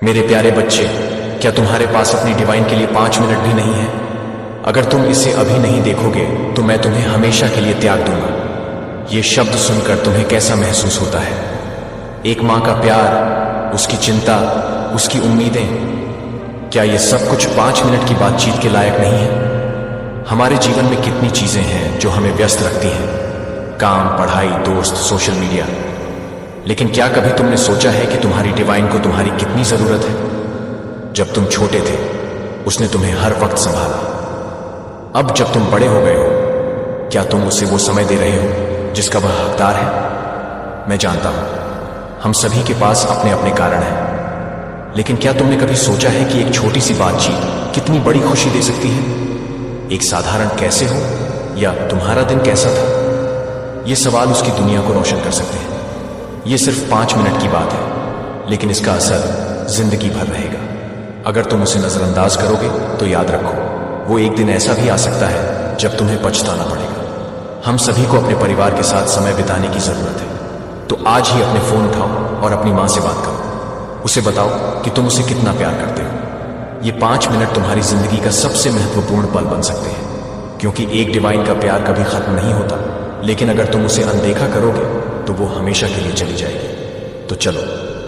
मेरे प्यारे बच्चे, क्या तुम्हारे पास अपनी डिवाइन के लिए 5 मिनट भी नहीं है? अगर तुम इसे अभी नहीं देखोगे तो मैं तुम्हें हमेशा के लिए त्याग दूंगा। ये शब्द सुनकर तुम्हें कैसा महसूस होता है? एक मां का प्यार, उसकी चिंता, उसकी उम्मीदें, क्या ये सब कुछ 5 मिनट की बातचीत के लायक नहीं है? हमारे जीवन में कितनी चीजें हैं जो हमें व्यस्त रखती हैं, काम, पढ़ाई, दोस्त, सोशल मीडिया। लेकिन क्या कभी तुमने सोचा है कि तुम्हारी डिवाइन को तुम्हारी कितनी जरूरत है? जब तुम छोटे थे उसने तुम्हें हर वक्त संभाला। अब जब तुम बड़े हो गए हो, क्या तुम उसे वो समय दे रहे हो जिसका वह हकदार है? मैं जानता हूं हम सभी के पास अपने अपने कारण हैं, लेकिन क्या तुमने कभी सोचा है कि एक छोटी सी बातचीत कितनी बड़ी खुशी दे सकती है? एक साधारण कैसे हो या तुम्हारा दिन कैसा था, ये सवाल उसकी दुनिया को रोशन कर सकते हैं। ये सिर्फ 5 मिनट की बात है, लेकिन इसका असर जिंदगी भर रहेगा। अगर तुम उसे नजरअंदाज करोगे तो याद रखो, वो एक दिन ऐसा भी आ सकता है जब तुम्हें पछताना पड़ेगा। हम सभी को अपने परिवार के साथ समय बिताने की जरूरत है, तो आज ही अपने फोन उठाओ और अपनी मां से बात करो। उसे बताओ कि तुम उसे कितना प्यार करते हो। ये 5 मिनट तुम्हारी जिंदगी का सबसे महत्वपूर्ण पल बन सकते हैं, क्योंकि एक डिवाइन का प्यार कभी खत्म नहीं होता, लेकिन अगर तुम उसे अनदेखा करोगे तो वो हमेशा के लिए चली जाएगी। तो चलो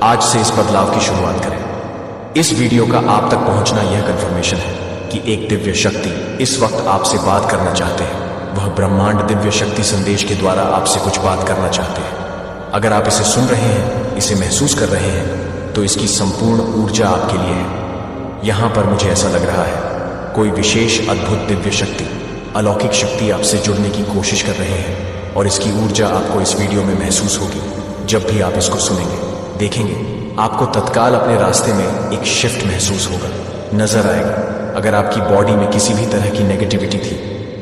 आज से इस बदलाव की शुरुआत करें। इस वीडियो का आप तक पहुंचना यह कंफर्मेशन है कि एक दिव्य शक्ति इस वक्त आपसे बात करना चाहते हैं। वह ब्रह्मांड दिव्य शक्ति संदेश के द्वारा आपसे कुछ बात करना चाहते हैं। अगर आप इसे सुन रहे हैं, इसे महसूस कर रहे हैं, तो इसकी संपूर्ण ऊर्जा आपके लिए है। यहां पर मुझे ऐसा लग रहा है कोई विशेष अद्भुत दिव्य शक्ति, अलौकिक शक्ति आपसे जुड़ने की कोशिश कर रहे हैं, और इसकी ऊर्जा आपको इस वीडियो में महसूस होगी। जब भी आप इसको सुनेंगे, देखेंगे, आपको तत्काल अपने रास्ते में एक शिफ्ट महसूस होगा, नजर आएगा। अगर आपकी बॉडी में किसी भी तरह की नेगेटिविटी थी,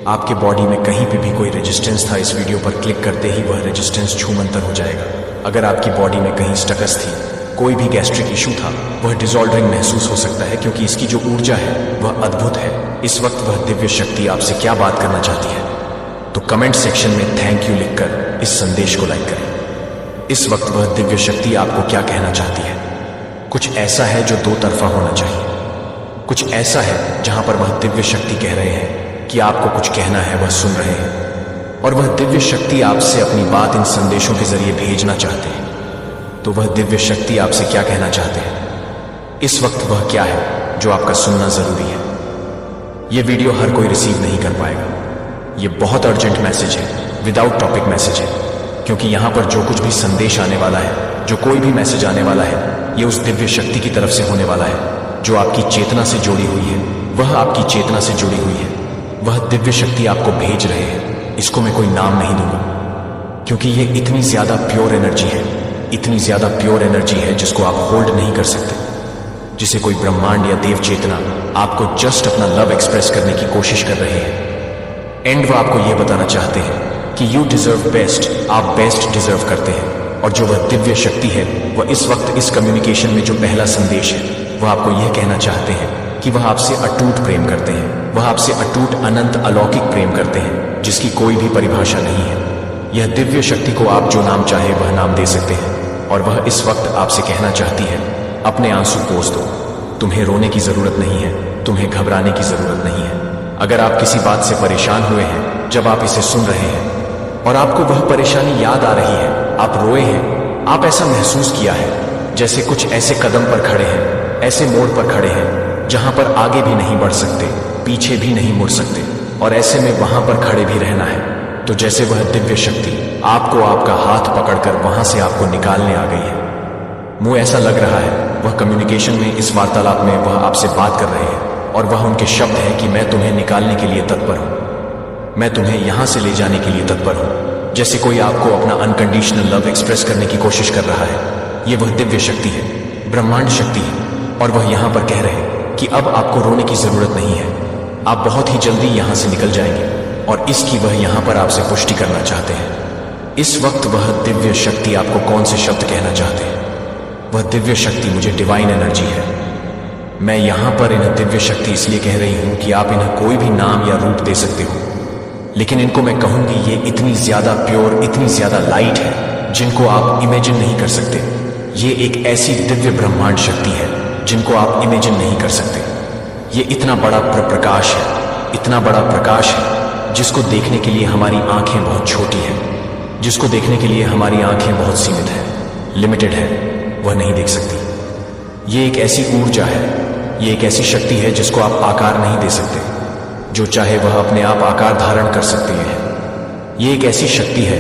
आपके बॉडी में कहीं पे भी कोई रेजिस्टेंस था, इस वीडियो पर क्लिक करते ही वह रेजिस्टेंस छूमंतर हो जाएगा। अगर आपकी बॉडी में कहीं स्टकस थी, कोई भी गैस्ट्रिक इशू था, वह डिसॉल्वरिंग महसूस हो सकता है, क्योंकि इसकी जो ऊर्जा है वह अद्भुत है। इस वक्त वह दिव्य शक्ति आपसे क्या बात करना चाहती है? तो कमेंट सेक्शन में थैंक यू लिखकर इस संदेश को लाइक करें। इस वक्त वह दिव्य शक्ति आपको क्या कहना चाहती है? कुछ ऐसा है जो दो तरफा होना चाहिए। कुछ ऐसा है जहां पर वह दिव्य शक्ति कह रहे हैं कि आपको कुछ कहना है, वह सुन रहे हैं, और वह दिव्य शक्ति आपसे अपनी बात इन संदेशों के जरिए भेजना चाहते हैं। तो वह दिव्य शक्ति आपसे क्या कहना चाहते हैं? इस वक्त वह क्या है जो आपका सुनना जरूरी है? यह वीडियो हर कोई रिसीव नहीं कर पाएगा। यह बहुत अर्जेंट मैसेज है, विदाउट टॉपिक मैसेज है, क्योंकि यहां पर जो कुछ भी संदेश आने वाला है, जो कोई भी मैसेज आने वाला है, यह उस दिव्य शक्ति की तरफ से होने वाला है जो आपकी चेतना से जुड़ी हुई है। वह आपकी चेतना से जुड़ी हुई है, वह दिव्य शक्ति आपको भेज रहे हैं। इसको मैं कोई नाम नहीं दूंगा, क्योंकि यह इतनी ज्यादा प्योर एनर्जी है, इतनी ज्यादा प्योर एनर्जी है जिसको आप होल्ड नहीं कर सकते, जिसे कोई ब्रह्मांड या देव चेतना आपको जस्ट अपना लव एक्सप्रेस करने की कोशिश कर रहे हैं। एंड वो आपको यह बताना चाहते हैं कि यू डिजर्व बेस्ट, आप बेस्ट डिजर्व करते हैं। और जो वह दिव्य शक्ति है, वह इस वक्त इस कम्युनिकेशन में जो पहला संदेश है, वह आपको यह कहना चाहते हैं कि वह आपसे अटूट प्रेम करते हैं। वह आपसे अटूट, अनंत, अलौकिक प्रेम करते हैं, जिसकी कोई भी परिभाषा नहीं है। यह दिव्य शक्ति को आप जो नाम चाहे वह नाम दे सकते हैं, और वह इस वक्त आपसे कहना चाहती है, अपने आंसू पोंछ दो। तुम्हें रोने की जरूरत नहीं है, तुम्हें घबराने की जरूरत नहीं है। अगर आप किसी बात से परेशान हुए हैं, जब आप इसे सुन रहे हैं और आपको वह परेशानी याद आ रही है, आप रोए हैं, आप ऐसा महसूस किया है जैसे कुछ ऐसे कदम पर खड़े हैं, ऐसे मोड़ पर खड़े हैं जहां पर आगे भी नहीं बढ़ सकते, पीछे भी नहीं मुड़ सकते, और ऐसे में वहां पर खड़े भी रहना है, तो जैसे वह दिव्य शक्ति आपको आपका हाथ पकड़कर वहां से आपको निकालने आ गई है। मुझे ऐसा लग रहा है वह कम्युनिकेशन में, इस वार्तालाप में वह आपसे बात कर रहे हैं, और वह उनके शब्द हैं कि मैं तुम्हें निकालने के लिए तत्पर हूं, मैं तुम्हें यहां से ले जाने के लिए तत्पर हूं। जैसे कोई आपको अपना अनकंडीशनल लव एक्सप्रेस करने की कोशिश कर रहा है। यह वह दिव्य शक्ति है, ब्रह्मांड शक्ति है, और वह यहां पर कह रहे हैं कि अब आपको रोने की जरूरत नहीं है, आप बहुत ही जल्दी यहां से निकल जाएंगे, और इसकी वह यहां पर आपसे पुष्टि करना चाहते हैं। इस वक्त वह दिव्य शक्ति आपको कौन से शब्द कहना चाहते हैं? वह दिव्य शक्ति मुझे डिवाइन एनर्जी है। मैं यहां पर इन्हें दिव्य शक्ति इसलिए कह रही हूं कि आप इन्हें कोई भी नाम या रूप दे सकते हो, लेकिन इनको मैं कहूंगी ये इतनी ज्यादा प्योर, इतनी ज्यादा लाइट है जिनको आप इमेजिन नहीं कर सकते। ये एक ऐसी दिव्य ब्रह्मांड शक्ति है जिनको आप इमेजिन नहीं कर सकते। ये इतना बड़ा प्रकाश है, इतना बड़ा प्रकाश है जिसको देखने के लिए हमारी आंखें बहुत छोटी हैं, जिसको देखने के लिए हमारी आंखें बहुत सीमित हैं, लिमिटेड है, वह नहीं देख सकती। ये एक ऐसी ऊर्जा है, ये एक ऐसी शक्ति है जिसको आप आकार नहीं दे सकते। जो चाहे वह अपने आप आकार धारण कर सकती है। ये एक ऐसी शक्ति है,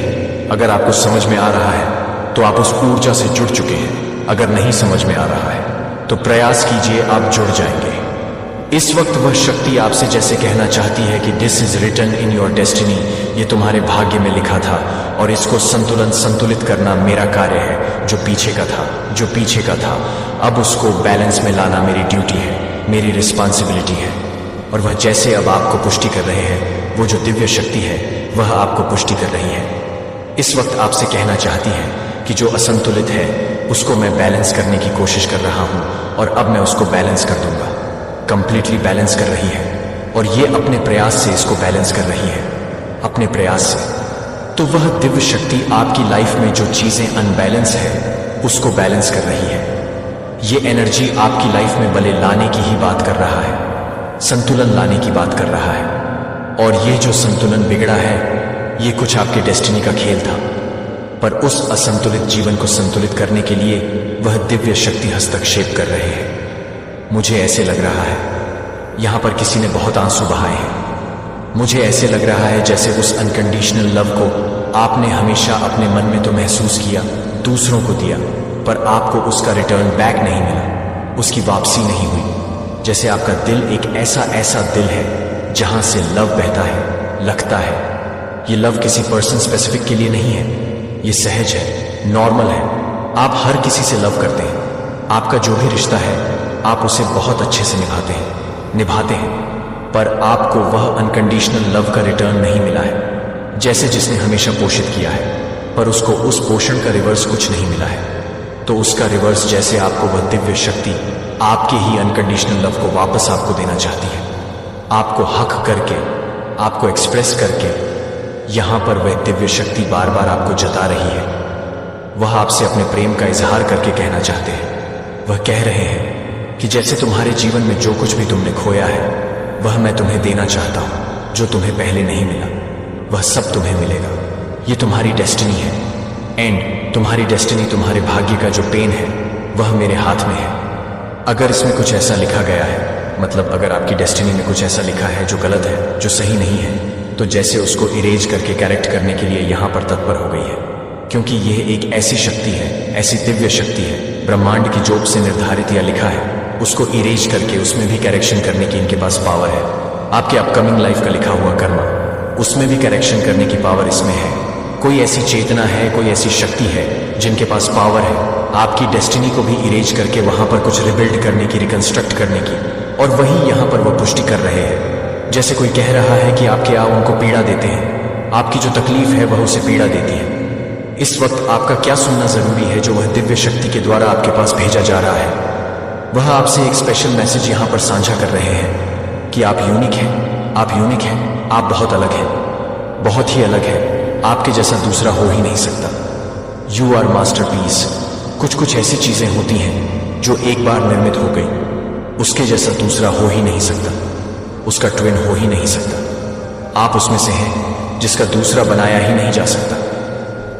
अगर आपको समझ में आ रहा है तो आप उस ऊर्जा से जुड़ चुके हैं। अगर नहीं समझ में आ रहा है तो प्रयास कीजिए, आप जुड़ जाएंगे। इस वक्त वह शक्ति आपसे जैसे कहना चाहती है कि this is written in your destiny, ये तुम्हारे भाग्य में लिखा था और इसको संतुलित करना मेरा कार्य है। जो पीछे का था, अब उसको बैलेंस में लाना मेरी ड्यूटी है, मेरी रिस्पॉन्सिबिलिटी है। और वह जैसे अब आपको पुष्टि कर रहे हैं, वो जो दिव्य शक्ति है वह आपको पुष्टि कर रही है। इस वक्त आपसे कहना चाहती है कि जो असंतुलित है उसको मैं बैलेंस करने की कोशिश कर रहा हूं और अब मैं उसको बैलेंस कर दूंगा। कंप्लीटली बैलेंस कर रही है और ये अपने प्रयास से इसको बैलेंस कर रही है, अपने प्रयास से। तो वह दिव्य शक्ति आपकी लाइफ में जो चीजें अनबैलेंस है उसको बैलेंस कर रही है। ये एनर्जी आपकी लाइफ में बले लाने की ही बात कर रहा है, संतुलन लाने की बात कर रहा है। और ये जो संतुलन बिगड़ा है, ये कुछ आपके डेस्टिनी का खेल था, पर उस असंतुलित जीवन को संतुलित करने के लिए वह दिव्य शक्ति हस्तक्षेप कर रहे हैं। मुझे ऐसे लग रहा है यहां पर किसी ने बहुत आंसू बहाए हैं। मुझे ऐसे लग रहा है जैसे उस अनकंडीशनल लव को आपने हमेशा अपने मन में तो महसूस किया, दूसरों को दिया, पर आपको उसका रिटर्न बैक नहीं मिला, उसकी वापसी नहीं हुई। जैसे आपका दिल एक ऐसा दिल है जहां से लव बहता है, लगता है। ये लव किसी पर्सन स्पेसिफिक के लिए नहीं है, ये सहज है, नॉर्मल है। आप हर किसी से लव करते हैं, आपका जो भी रिश्ता है आप उसे बहुत अच्छे से निभाते हैं, पर आपको वह अनकंडीशनल लव का रिटर्न नहीं मिला है, जैसे जिसने हमेशा पोषित किया है, पर उसको उस पोषण का रिवर्स कुछ नहीं मिला है। तो उसका रिवर्स जैसे आपको वह दिव्य शक्ति आपके ही अनकंडीशनल लव को वापस आपको देना चाहती है, आपको हक करके, आपको एक्सप्रेस करके। यहां पर वह दिव्य शक्ति बार बार आपको जता रही है। वह आपसे अपने प्रेम का इजहार करके कहना चाहते हैं। वह कह रहे हैं कि जैसे तुम्हारे जीवन में जो कुछ भी तुमने खोया है वह मैं तुम्हें देना चाहता हूं, जो तुम्हें पहले नहीं मिला वह सब तुम्हें मिलेगा। ये तुम्हारी डेस्टिनी है, एंड तुम्हारी डेस्टिनी, तुम्हारे भाग्य का जो पेन है वह मेरे हाथ में है। अगर इसमें कुछ ऐसा लिखा गया है, मतलब अगर आपकी डेस्टिनी में कुछ ऐसा लिखा है जो गलत है, जो सही नहीं है, तो जैसे उसको इरेज करके करेक्ट करने के लिए यहां पर तत्पर हो गई है। क्योंकि यह एक ऐसी शक्ति है, ऐसी दिव्य शक्ति है, ब्रह्मांड की जोप से निर्धारित या लिखा है, उसको इरेज करके उसमें भी करेक्शन करने की इनके पास पावर है। आपके अपकमिंग लाइफ का लिखा हुआ कर्म, उसमें भी करेक्शन करने की पावर इसमें है। कोई ऐसी चेतना है, कोई ऐसी शक्ति है जिनके पास पावर है आपकी डेस्टिनी को भी इरेज करके वहां पर कुछ रिबिल्ड करने की, रिकंस्ट्रक्ट करने की। और वही यहां पर वो पुष्टि कर रहे हैं। जैसे कोई कह रहा है कि आपके आप उनको पीड़ा देते हैं, आपकी जो तकलीफ है वह उसे पीड़ा देती है। इस वक्त आपका क्या सुनना जरूरी है जो वह दिव्य शक्ति के द्वारा आपके पास भेजा जा रहा है। वह आपसे एक स्पेशल मैसेज यहां पर साझा कर रहे हैं कि आप यूनिक हैं, आप यूनिक हैं, आप बहुत अलग हैं, बहुत ही अलग है। आपके जैसा दूसरा हो ही नहीं सकता। You are masterpiece. कुछ ऐसी चीजें होती हैं जो एक बार निर्मित हो गई, उसके जैसा दूसरा हो ही नहीं सकता, उसका ट्विन हो ही नहीं सकता। आप उसमें से हैं जिसका दूसरा बनाया ही नहीं जा सकता,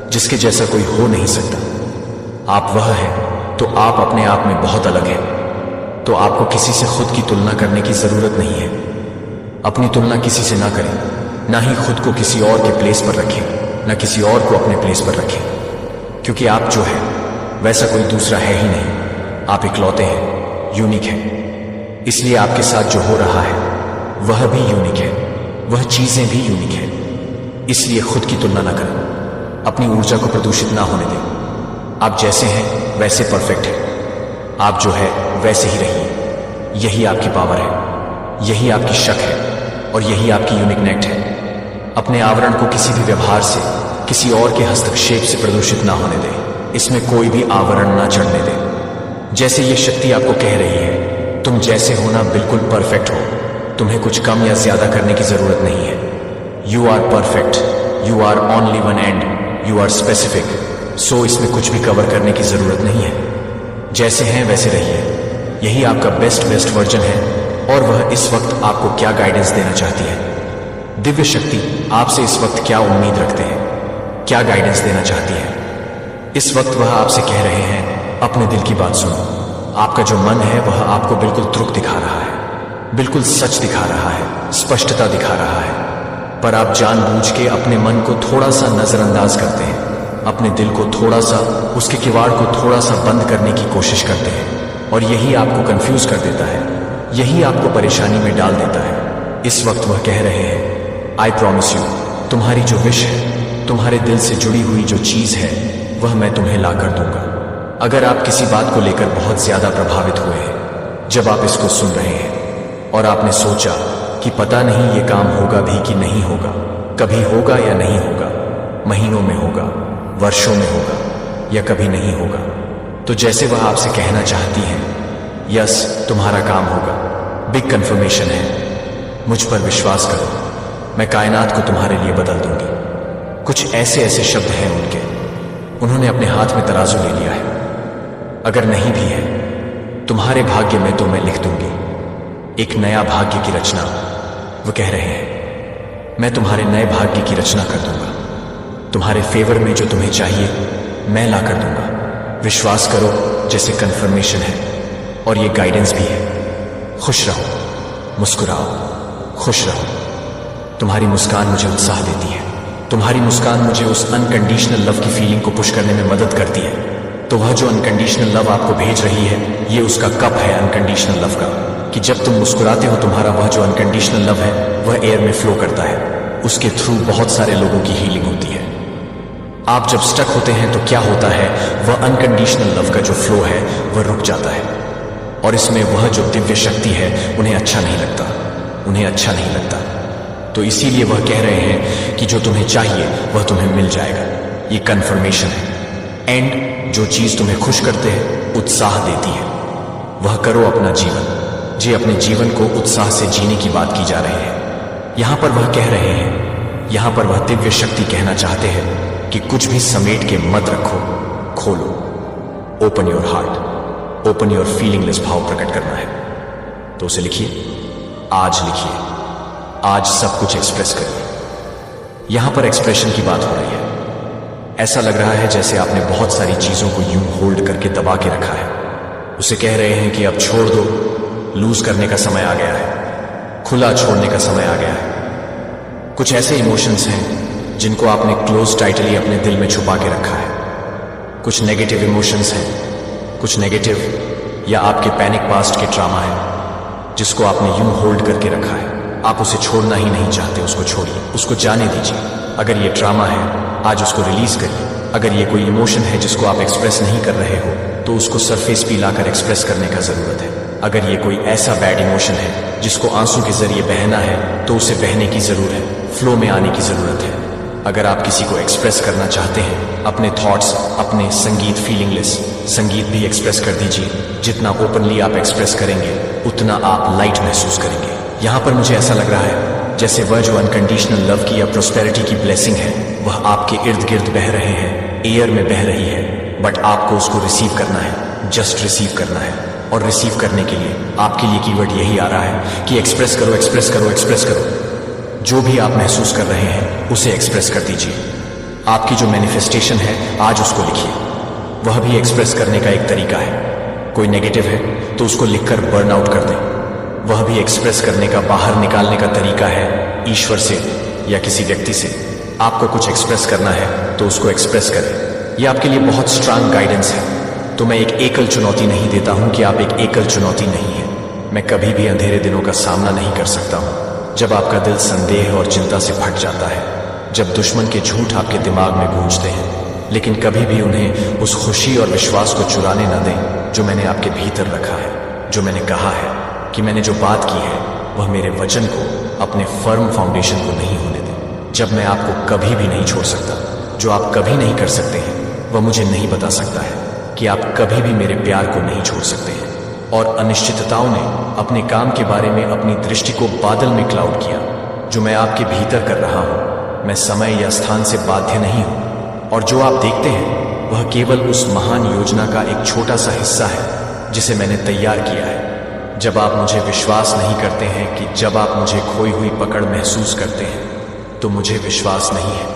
जिसके जैसा कोई हो नहीं सकता। आप वह हैं, तो आप अपने आप में बहुत अलग हैं। तो आपको किसी से खुद की तुलना करने की जरूरत नहीं है। अपनी तुलना किसी से ना करें, ना ही खुद को किसी और के प्लेस पर रखें, ना किसी और को अपने प्लेस पर रखें। क्योंकि आप जो है वैसा कोई दूसरा है ही नहीं। आप इकलौते हैं, यूनिक हैं। इसलिए आपके साथ जो हो रहा है वह भी यूनिक है, वह चीजें भी यूनिक है। इसलिए खुद की तुलना ना करें, अपनी ऊर्जा को प्रदूषित ना होने दें। आप जैसे हैं वैसे परफेक्ट हैं। आप जो है वैसे ही रहिए। यही आपकी पावर है, यही आपकी शक है और यही आपकी यूनिकनेट है। अपने आवरण को किसी भी व्यवहार से, किसी और के हस्तक्षेप से प्रदूषित ना होने दें। इसमें कोई भी आवरण ना चढ़ने दें। जैसे ये शक्ति आपको कह रही है, तुम जैसे होना बिल्कुल परफेक्ट हो, तुम्हें कुछ कम या ज्यादा करने की जरूरत नहीं है। You are perfect, you are only one and you are specific. So इसमें कुछ भी कवर करने की जरूरत नहीं है। जैसे हैं वैसे रहिए, यही आपका बेस्ट वर्जन है और वह इस वक्त आपको क्या गाइडेंस देना चाहती है। दिव्य शक्ति आपसे इस वक्त क्या उम्मीद रखते हैं, क्या गाइडेंस देना चाहती है। इस वक्त वह आपसे कह रहे हैं अपने दिल की बात सुनो। आपका जो मन है वह आपको बिल्कुल तुरुक दिखा रहा है, बिल्कुल सच दिखा रहा है, स्पष्टता दिखा रहा है, पर आप जानबूझ के अपने मन को थोड़ा सा नजरअंदाज करते हैं, अपने दिल को थोड़ा सा, उसके किवाड़ को थोड़ा सा बंद करने की कोशिश करते हैं और यही आपको कंफ्यूज कर देता है, यही आपको परेशानी में डाल देता है। इस वक्त वह कह रहे हैं आई प्रॉमिस यू, तुम्हारी जो विश है, तुम्हारे दिल से जुड़ी हुई जो चीज है वह मैं तुम्हें ला कर दूंगा। अगर आप किसी बात को लेकर बहुत ज्यादा प्रभावित हुए हैं, जब आप इसको सुन रहे हैं और आपने सोचा कि पता नहीं ये काम होगा भी कि नहीं होगा, कभी होगा या नहीं होगा, महीनों में होगा, वर्षों में होगा या कभी नहीं होगा, तो जैसे वह आपसे कहना चाहती हैं यस तुम्हारा काम होगा, बिग कंफर्मेशन है, मुझ पर विश्वास करो, मैं कायनात को तुम्हारे लिए बदल दूंगी। कुछ ऐसे शब्द हैं उनके, उन्होंने अपने हाथ में तराजू ले लिया है। अगर नहीं भी है तुम्हारे भाग्य में तो मैं लिख दूंगी एक नया भाग्य की रचना। वो कह रहे हैं मैं तुम्हारे नए भाग्य की रचना कर दूंगा, तुम्हारे फेवर में जो तुम्हें चाहिए मैं ला कर दूंगा। विश्वास करो, जैसे कंफर्मेशन है और ये गाइडेंस भी है। खुश रहो, मुस्कुराओ, खुश रहो। तुम्हारी मुस्कान मुझे उत्साह देती है, तुम्हारी मुस्कान मुझे उस अनकंडीशनल लव की फीलिंग को पुश करने में मदद करती है। तो वह जो अनकंडीशनल लव आपको भेज रही है, ये उसका कप है अनकंडीशनल लव का, कि जब तुम मुस्कुराते हो तुम्हारा वह जो अनकंडीशनल लव है वह एयर में फ्लो करता है, उसके थ्रू बहुत सारे लोगों की हीलिंग होती है। आप जब स्टक होते हैं तो क्या होता है, वह अनकंडीशनल लव का जो फ्लो है वह रुक जाता है और इसमें वह जो दिव्य शक्ति है उन्हें अच्छा नहीं लगता, उन्हें अच्छा नहीं लगता। तो इसीलिए वह कह रहे हैं कि जो तुम्हें चाहिए वह तुम्हें मिल जाएगा। ये कंफर्मेशन है। एंड जो चीज तुम्हें खुश करते हैं, उत्साह देती है, वह करो अपना जीवन। जी अपने जीवन को उत्साह से जीने की बात की जा रही है। यहां पर वह कह रहे हैं, यहां पर वह दिव्य शक्ति कहना चाहते हैं कि कुछ भी समेट के मत रखो, खोलो। Open your heart, open your feelings भाव प्रकट करना है तो उसे लिखिए, आज लिखिए, आज सब कुछ एक्सप्रेस करिए। यहां पर एक्सप्रेशन की बात हो रही है। ऐसा लग रहा है जैसे आपने बहुत सारी चीजों को यूं होल्ड करके दबा के रखा है। उसे कह रहे हैं कि अब छोड़ दो, लूज करने का समय आ गया है, खुला छोड़ने का समय आ गया है। कुछ ऐसे इमोशंस हैं जिनको आपने क्लोज टाइटली अपने दिल में छुपा के रखा है। कुछ नेगेटिव इमोशंस हैं, कुछ नेगेटिव या आपके पैनिक पास्ट के ट्रामा है जिसको आपने यूं होल्ड करके रखा है। आप उसे छोड़ना ही नहीं चाहते, उसको छोड़िए, उसको जाने दीजिए। अगर ये ट्रामा है, आज उसको रिलीज करिए। अगर ये कोई इमोशन है जिसको आप एक्सप्रेस नहीं कर रहे हो, तो उसको सरफेस पे लाकर एक्सप्रेस करने का जरूरत है। अगर ये कोई ऐसा बैड इमोशन है जिसको आंसू के जरिए बहना है, तो उसे बहने की जरूरत है, फ्लो में आने की जरूरत है। अगर आप किसी को एक्सप्रेस करना चाहते हैं, अपने थॉट्स, अपने संगीत, फीलिंगलेस संगीत भी एक्सप्रेस कर दीजिए। जितना ओपनली आप एक्सप्रेस करेंगे उतना आप लाइट महसूस करेंगे। यहां पर मुझे ऐसा लग रहा है जैसे वह जो अनकंडीशनल लव की या प्रोस्पेरिटी की ब्लेसिंग है वह आपके इर्द गिर्द बह रहे हैं, एयर में बह रही है, बट आपको उसको रिसीव करना है, जस्ट रिसीव करना है। और रिसीव करने के लिए आपके लिए कीवर्ड यही आ रहा है कि एक्सप्रेस करो, एक्सप्रेस करो, एक्सप्रेस करो। जो भी आप महसूस कर रहे हैं उसे एक्सप्रेस कर दीजिए। आपकी जो मैनिफेस्टेशन है आज उसको लिखिए, वह भी एक्सप्रेस करने का एक तरीका है। कोई नेगेटिव है तो उसको लिखकर बर्न आउट कर दें, वह भी एक्सप्रेस करने का, बाहर निकालने का तरीका है। ईश्वर से या किसी व्यक्ति से आपको कुछ एक्सप्रेस करना है तो उसको एक्सप्रेस करें। यह आपके लिए बहुत स्ट्रांग गाइडेंस है। तो मैं एक एकल चुनौती नहीं देता हूं कि आप एक एकल चुनौती नहीं है। मैं कभी भी अंधेरे दिनों का सामना नहीं कर सकता हूं, जब आपका दिल संदेह और चिंता से फट जाता है, जब दुश्मन के झूठ आपके दिमाग में गूंजते हैं। लेकिन कभी भी उन्हें उस खुशी और विश्वास को चुराने न दें जो मैंने आपके भीतर रखा है, जो मैंने कहा है कि मैंने जो बात की है वह मेरे वचन को, अपने फर्म फाउंडेशन को नहीं होने दें। जब मैं आपको कभी भी नहीं छोड़ सकता, जो आप कभी नहीं कर सकते हैं वह मुझे नहीं बता सकता है कि आप कभी भी मेरे प्यार को नहीं छोड़ सकते हैं। और अनिश्चितताओं ने अपने काम के बारे में अपनी दृष्टि को बादल में क्लाउड किया। जो मैं आपके भीतर कर रहा हूं, मैं समय या स्थान से बाध्य नहीं हूं, और जो आप देखते हैं वह केवल उस महान योजना का एक छोटा सा हिस्सा है जिसे मैंने तैयार किया है। जब आप मुझे विश्वास नहीं करते हैं कि जब आप मुझे खोई हुई पकड़ महसूस करते हैं तो मुझे विश्वास नहीं है।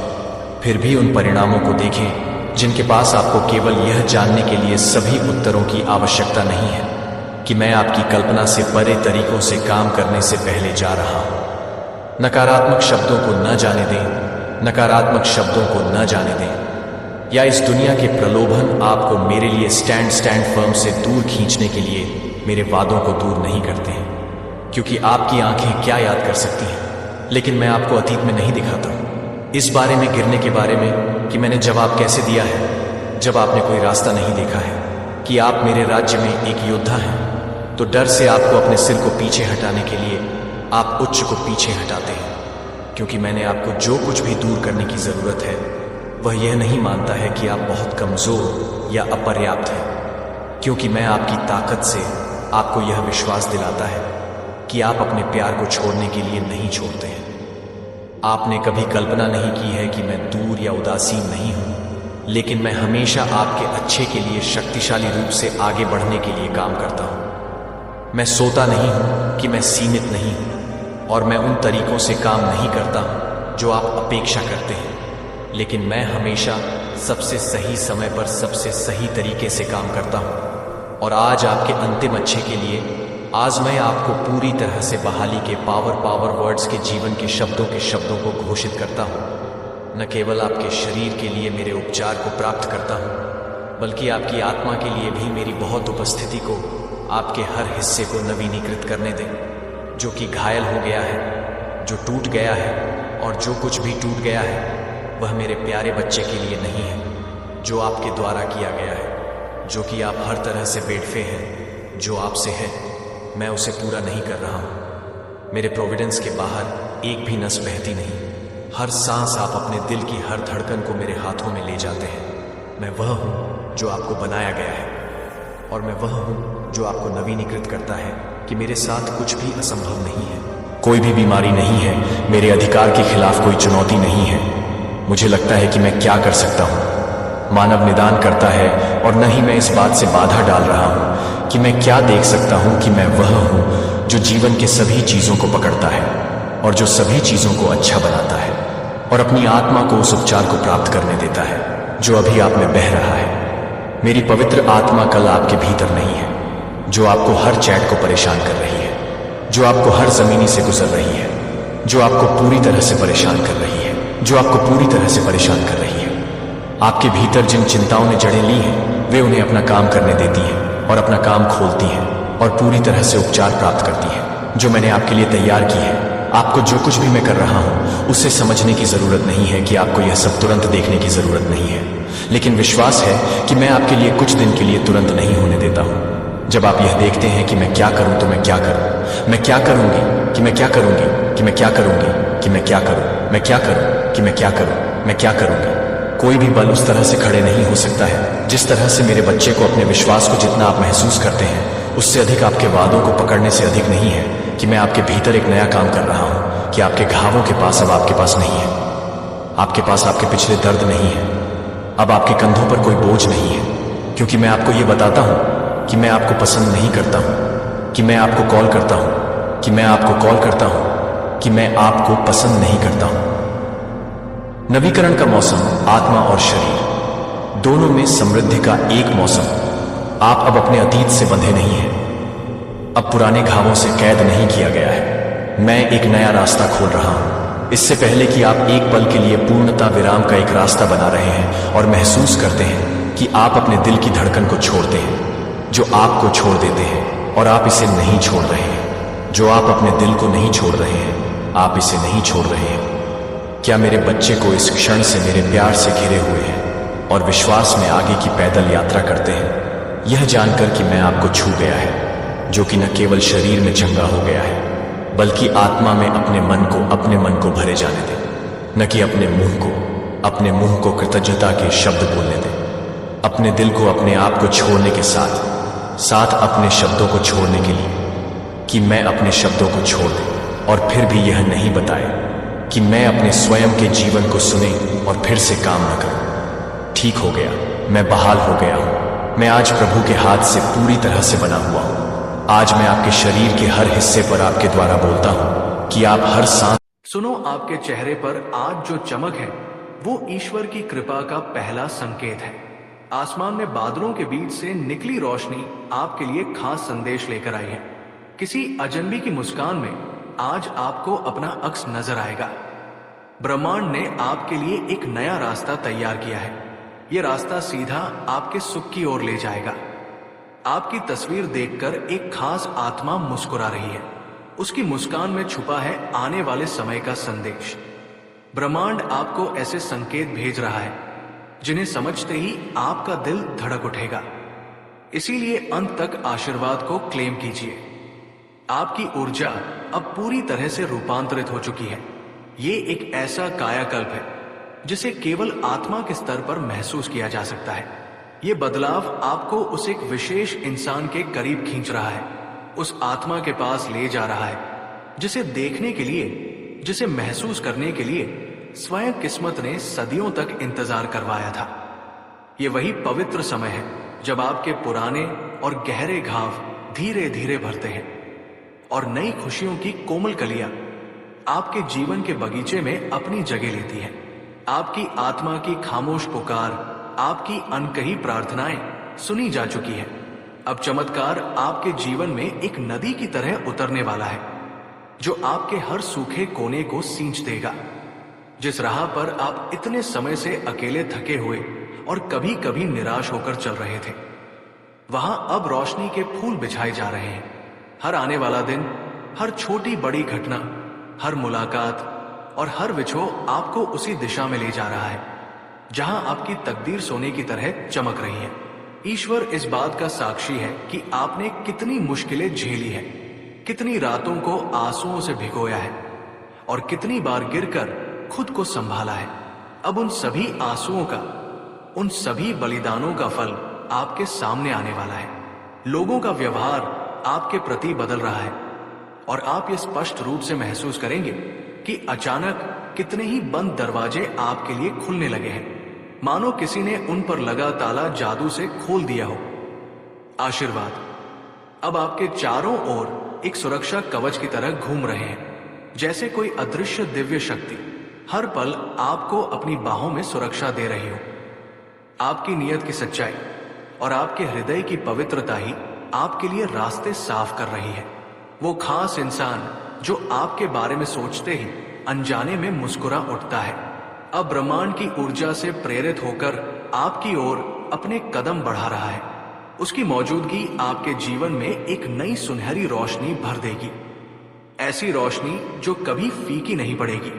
फिर भी उन परिणामों को देखें जिनके पास आपको केवल यह जानने के लिए सभी उत्तरों की आवश्यकता नहीं है कि मैं आपकी कल्पना से परे तरीकों से काम करने से पहले जा रहा हूं। नकारात्मक शब्दों को न जाने दें, नकारात्मक शब्दों को न जाने दें, या इस दुनिया के प्रलोभन आपको मेरे लिए स्टैंड फर्म से दूर खींचने के लिए मेरे वादों को दूर नहीं करते हैं, क्योंकि आपकी आंखें क्या याद कर सकती हैं, लेकिन मैं आपको अतीत में नहीं दिखाता हूं। इस बारे में गिरने के बारे में कि मैंने जवाब कैसे दिया है जब आपने कोई रास्ता नहीं देखा है कि आप मेरे राज्य में एक योद्धा हैं, तो डर से आपको अपने सिर को पीछे हटाने के लिए आप उच्च को पीछे हटाते हैं, क्योंकि मैंने आपको जो कुछ भी दूर करने की जरूरत है वह यह नहीं मानता है कि आप बहुत कमजोर या अपर्याप्त हैं, क्योंकि मैं आपकी ताकत से आपको यह विश्वास दिलाता है कि आप अपने प्यार को छोड़ने के लिए नहीं छोड़ते हैं। आपने कभी कल्पना नहीं की है कि मैं दूर या उदासीन नहीं हूं, लेकिन मैं हमेशा आपके अच्छे के लिए शक्तिशाली रूप से आगे बढ़ने के लिए काम करता हूं। मैं सोता नहीं हूं कि मैं सीमित नहीं हूं, और मैं उन तरीकों से काम नहीं करता हूं जो आप अपेक्षा करते हैं, लेकिन मैं हमेशा सबसे सही समय पर सबसे सही तरीके से काम करता हूं। और आज आपके अंतिम अच्छे के लिए आज मैं आपको पूरी तरह से बहाली के पावर वर्ड्स के जीवन के शब्दों को घोषित करता हूं। न केवल आपके शरीर के लिए मेरे उपचार को प्राप्त करता हूं, बल्कि आपकी आत्मा के लिए भी मेरी बहुत उपस्थिति को आपके हर हिस्से को नवीनीकृत करने दें, जो कि घायल हो गया है, जो टूट गया है, और जो कुछ भी टूट गया है वह मेरे प्यारे बच्चे के लिए नहीं है, जो आपके द्वारा किया गया है, जो कि आप हर तरह से बेडफे हैं, जो आपसे है, मैं उसे पूरा नहीं कर रहा हूं। मेरे प्रोविडेंस के बाहर एक भी नस बहती नहीं। हर सांस आप अपने दिल की हर धड़कन को मेरे हाथों में ले जाते हैं। मैं वह हूं जो आपको बनाया गया है, और मैं वह हूं जो आपको नवीनीकृत करता है कि मेरे साथ कुछ भी असंभव नहीं है। कोई भी बीमारी नहीं है, मेरे अधिकार के खिलाफ कोई चुनौती नहीं है। मुझे लगता है कि मैं क्या कर सकता हूं। मानव निदान करता है, और न ही मैं इस बात से बाधा डाल रहा हूं कि मैं क्या देख सकता हूं कि मैं वह हूं जो जीवन के सभी चीजों को पकड़ता है और जो सभी चीजों को अच्छा बनाता है और अपनी आत्मा को उस उपचार को प्राप्त करने देता है जो अभी आप में बह रहा है। मेरी पवित्र आत्मा कल आपके भीतर नहीं है, जो आपको हर चैट को परेशान कर रही है, जो आपको हर जमीनी से गुजर रही है, जो आपको पूरी तरह से परेशान कर रही है, जो आपको पूरी तरह से परेशान कर रही है। आपके भीतर जिन चिंताओं ने जड़ें ली हैं वे उन्हें अपना काम करने देती हैं और अपना काम खोलती हैं और पूरी तरह से उपचार प्राप्त करती हैं जो मैंने आपके लिए तैयार की है। आपको जो कुछ भी मैं कर रहा हूं उसे समझने की जरूरत नहीं है कि आपको यह सब तुरंत देखने की जरूरत नहीं है, लेकिन विश्वास है कि मैं आपके लिए कुछ दिन के लिए तुरंत नहीं होने देता हूं। जब आप यह देखते हैं कि मैं क्या करूं तो मैं क्या करूं, मैं क्या करूंगी कि मैं क्या करूंगी कि मैं क्या करूंगी कि मैं क्या करूं, मैं क्या करूं कि मैं क्या करूं, मैं क्या करूंगी। कोई भी बल उस तरह से खड़े नहीं हो सकता है जिस तरह से मेरे बच्चे को अपने विश्वास को जितना आप महसूस करते हैं उससे अधिक आपके वादों को पकड़ने से अधिक नहीं है कि मैं आपके भीतर एक नया काम कर रहा हूं कि आपके घावों के पास अब आपके पास नहीं है, आपके पास आपके पिछले दर्द नहीं है, अब आपके कंधों पर कोई बोझ नहीं है, क्योंकि मैं आपको यह बताता हूं कि मैं आपको पसंद नहीं करता हूं, कि मैं आपको कॉल करता हूं, कि मैं आपको कॉल करता हूं, कि मैं आपको पसंद नहीं करता हूं। नवीकरण का मौसम आत्मा और शरीर दोनों में समृद्धि का एक मौसम। आप अब अपने अतीत से बंधे नहीं हैं, अब पुराने घावों से कैद नहीं किया गया है। मैं एक नया रास्ता खोल रहा हूं। इससे पहले कि आप एक पल के लिए पूर्णता विराम का एक रास्ता बना रहे हैं और महसूस करते हैं कि आप अपने दिल की धड़कन को छोड़ते हैं जो आपको छोड़ देते हैं, और आप इसे नहीं छोड़ रहे हैं। जो आप अपने दिल को नहीं छोड़ रहे हैं, आप इसे नहीं छोड़ रहे हैं। क्या मेरे बच्चे को इस क्षण से मेरे प्यार से घिरे हुए हैं और विश्वास में आगे की पैदल यात्रा करते हैं, यह जानकर कि मैं आपको छू गया है, जो कि न केवल शरीर में चंगा हो गया है बल्कि आत्मा में अपने मन को भरे जाने दें, न कि अपने मुंह को कृतज्ञता के शब्द बोलने दें। अपने दिल को अपने आप को छोड़ने के साथ साथ अपने शब्दों को छोड़ने के लिए कि मैं अपने शब्दों को छोड़ दूं, और फिर भी यह नहीं बताए कि मैं अपने स्वयं के जीवन को सुने और फिर से काम न करूं। ठीक हो गया, मैं बहाल हो गया हूं। मैं आज प्रभु के हाथ से पूरी तरह से बना हुआ हूँ। आज मैं आपके शरीर के हर हिस्से पर आपके द्वारा बोलता हूँ कि आप हर सांस। सुनो, आपके चेहरे पर आज जो चमक है वो ईश्वर की कृपा का पहला संकेत है। आसमान में बादलों के बीच से निकली रोशनी आपके लिए खास संदेश लेकर आई है। किसी अजनबी की मुस्कान में आज आपको अपना अक्स नजर आएगा। ब्रह्मांड ने आपके लिए एक नया रास्ता तैयार किया है। यह रास्ता सीधा आपके सुख की ओर ले जाएगा। आपकी तस्वीर देखकर एक खास आत्मा मुस्कुरा रही है। उसकी मुस्कान में छुपा है आने वाले समय का संदेश। ब्रह्मांड आपको ऐसे संकेत भेज रहा है जिन्हें समझते ही आपका दिल धड़क उठेगा। इसीलिए अंत तक आशीर्वाद को क्लेम कीजिए। आपकी ऊर्जा अब पूरी तरह से रूपांतरित हो चुकी है। ये एक ऐसा कायाकल्प है जिसे केवल आत्मा के स्तर पर महसूस किया जा सकता है। ये बदलाव आपको उस एक विशेष इंसान के करीब खींच रहा है, उस आत्मा के पास ले जा रहा है जिसे देखने के लिए, जिसे महसूस करने के लिए स्वयं किस्मत ने सदियों तक इंतजार करवाया था। ये वही पवित्र समय है जब आपके पुराने और गहरे घाव धीरे धीरे भरते हैं और नई खुशियों की कोमल कलियां आपके जीवन के बगीचे में अपनी जगह लेती है। आपकी आत्मा की खामोश पुकार, आपकी अनकही प्रार्थनाएं सुनी जा चुकी है। अब चमत्कार आपके जीवन में एक नदी की तरह उतरने वाला है जो आपके हर सूखे कोने को सींच देगा। जिस राह पर आप इतने समय से अकेले थके हुए और कभी कभी निराश होकर चल रहे थे, वहां अब रोशनी के फूल बिछाए जा रहे हैं। हर आने वाला दिन, हर छोटी बड़ी घटना, हर मुलाकात और हर विछो आपको उसी दिशा में ले जा रहा है जहां आपकी तकदीर सोने की तरह चमक रही है। ईश्वर इस बात का साक्षी है कि आपने कितनी मुश्किलें झेली है, कितनी रातों को आंसुओं से भिगोया है और कितनी बार गिरकर खुद को संभाला है। अब उन सभी आंसुओं का, उन सभी बलिदानों का फल आपके सामने आने वाला है। लोगों का व्यवहार आपके प्रति बदल रहा है और आप ये स्पष्ट रूप से महसूस करेंगे कि अचानक कितने ही बंद दरवाजे आपके लिए खुलने लगे हैं, मानो किसी ने उन पर लगा ताला जादू से खोल दिया हो। आशीर्वाद अब आपके चारों ओर एक सुरक्षा कवच की तरह घूम रहे हैं, जैसे कोई अदृश्य दिव्य शक्ति हर पल आपको अपनी बाहों में सुरक्षा दे रही हो। आपकी नीयत की सच्चाई और आपके हृदय की पवित्रता ही आपके लिए रास्ते साफ कर रही है। वो खास इंसान जो आपके बारे में सोचते ही अनजाने में मुस्कुरा उठता है, अब ब्रह्मांड की ऊर्जा से प्रेरित होकर आपकी ओर अपने कदम बढ़ा रहा है। उसकी मौजूदगी आपके जीवन में एक नई सुनहरी रोशनी भर देगी, ऐसी रोशनी जो कभी फीकी नहीं पड़ेगी।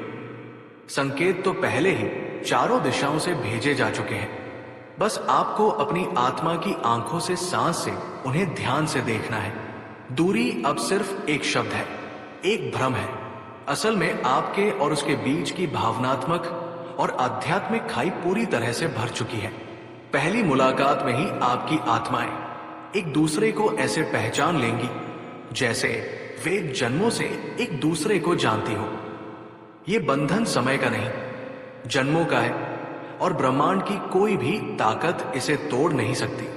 संकेत तो पहले ही चारों दिशाओं से भेजे जा चुके हैं, बस आपको अपनी आत्मा की आंखों से सांस से उन्हें ध्यान से देखना है। दूरी अब सिर्फ एक शब्द है, एक भ्रम है। असल में आपके और उसके बीच की भावनात्मक और आध्यात्मिक खाई पूरी तरह से भर चुकी है। पहली मुलाकात में ही आपकी आत्माएं एक दूसरे को ऐसे पहचान लेंगी जैसे वे जन्मों से एक दूसरे को जानती हो। ये बंधन समय का नहीं, जन्मों का है और ब्रह्मांड की कोई भी ताकत इसे तोड़ नहीं सकती।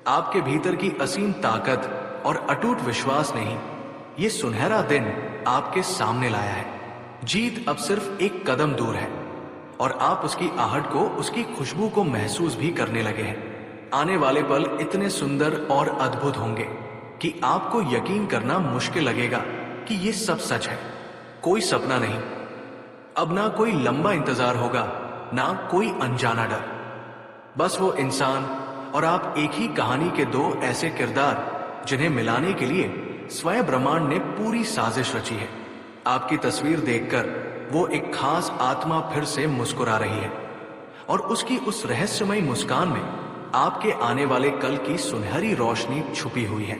आपके भीतर की असीम ताकत और अटूट विश्वास ने ही ये सुनहरा दिन आपके सामने लाया है। जीत अब सिर्फ एक कदम दूर है और आप उसकी आहट को, उसकी खुशबू को महसूस भी करने लगे हैं। आने वाले पल इतने सुंदर और अद्भुत होंगे कि आपको यकीन करना मुश्किल लगेगा कि ये सब सच है, कोई सपना नहीं। अब ना कोई लंबा इंतजार होगा, ना कोई अनजाना डर। बस वो इंसान और आप एक ही कहानी के दो ऐसे किरदार जिन्हें मिलाने के लिए स्वयं ब्रह्मांड ने पूरी साजिश रची है। आपकी तस्वीर देखकर वो एक खास आत्मा फिर से मुस्कुरा रही है और उसकी उस रहस्यमयी मुस्कान में आपके आने वाले कल की सुनहरी रोशनी छुपी हुई है।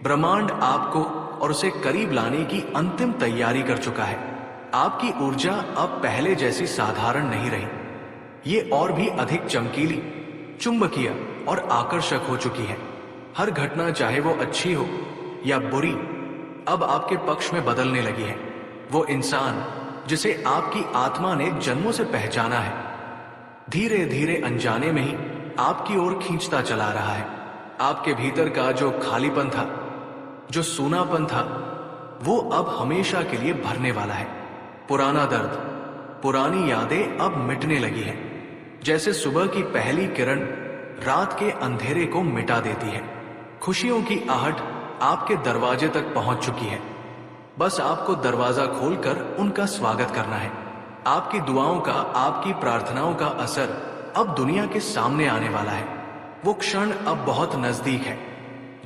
ब्रह्मांड आपको और उसे करीब लाने की अंतिम तैयारी कर चुका है। आपकी ऊर्जा अब पहले जैसी साधारण नहीं रही, ये और भी अधिक चमकीली, चुंबकीय और आकर्षक हो चुकी है। हर घटना, चाहे वो अच्छी हो या बुरी, अब आपके पक्ष में बदलने लगी है। वो इंसान जिसे आपकी आत्मा ने जन्मों से पहचाना है, धीरे धीरे अनजाने में ही आपकी ओर खींचता चला रहा है। आपके भीतर का जो खालीपन था, जो सूनापन था, वो अब हमेशा के लिए भरने वाला है। पुराना दर्द, पुरानी यादें अब मिटने लगी हैं। जैसे सुबह की पहली किरण रात के अंधेरे को मिटा देती है। खुशियों की आहट आपके दरवाजे तक पहुंच चुकी है। बस आपको दरवाजा खोलकर उनका स्वागत करना है। आपकी दुआओं का, आपकी प्रार्थनाओं का असर अब दुनिया के सामने आने वाला है। वो क्षण अब बहुत नजदीक है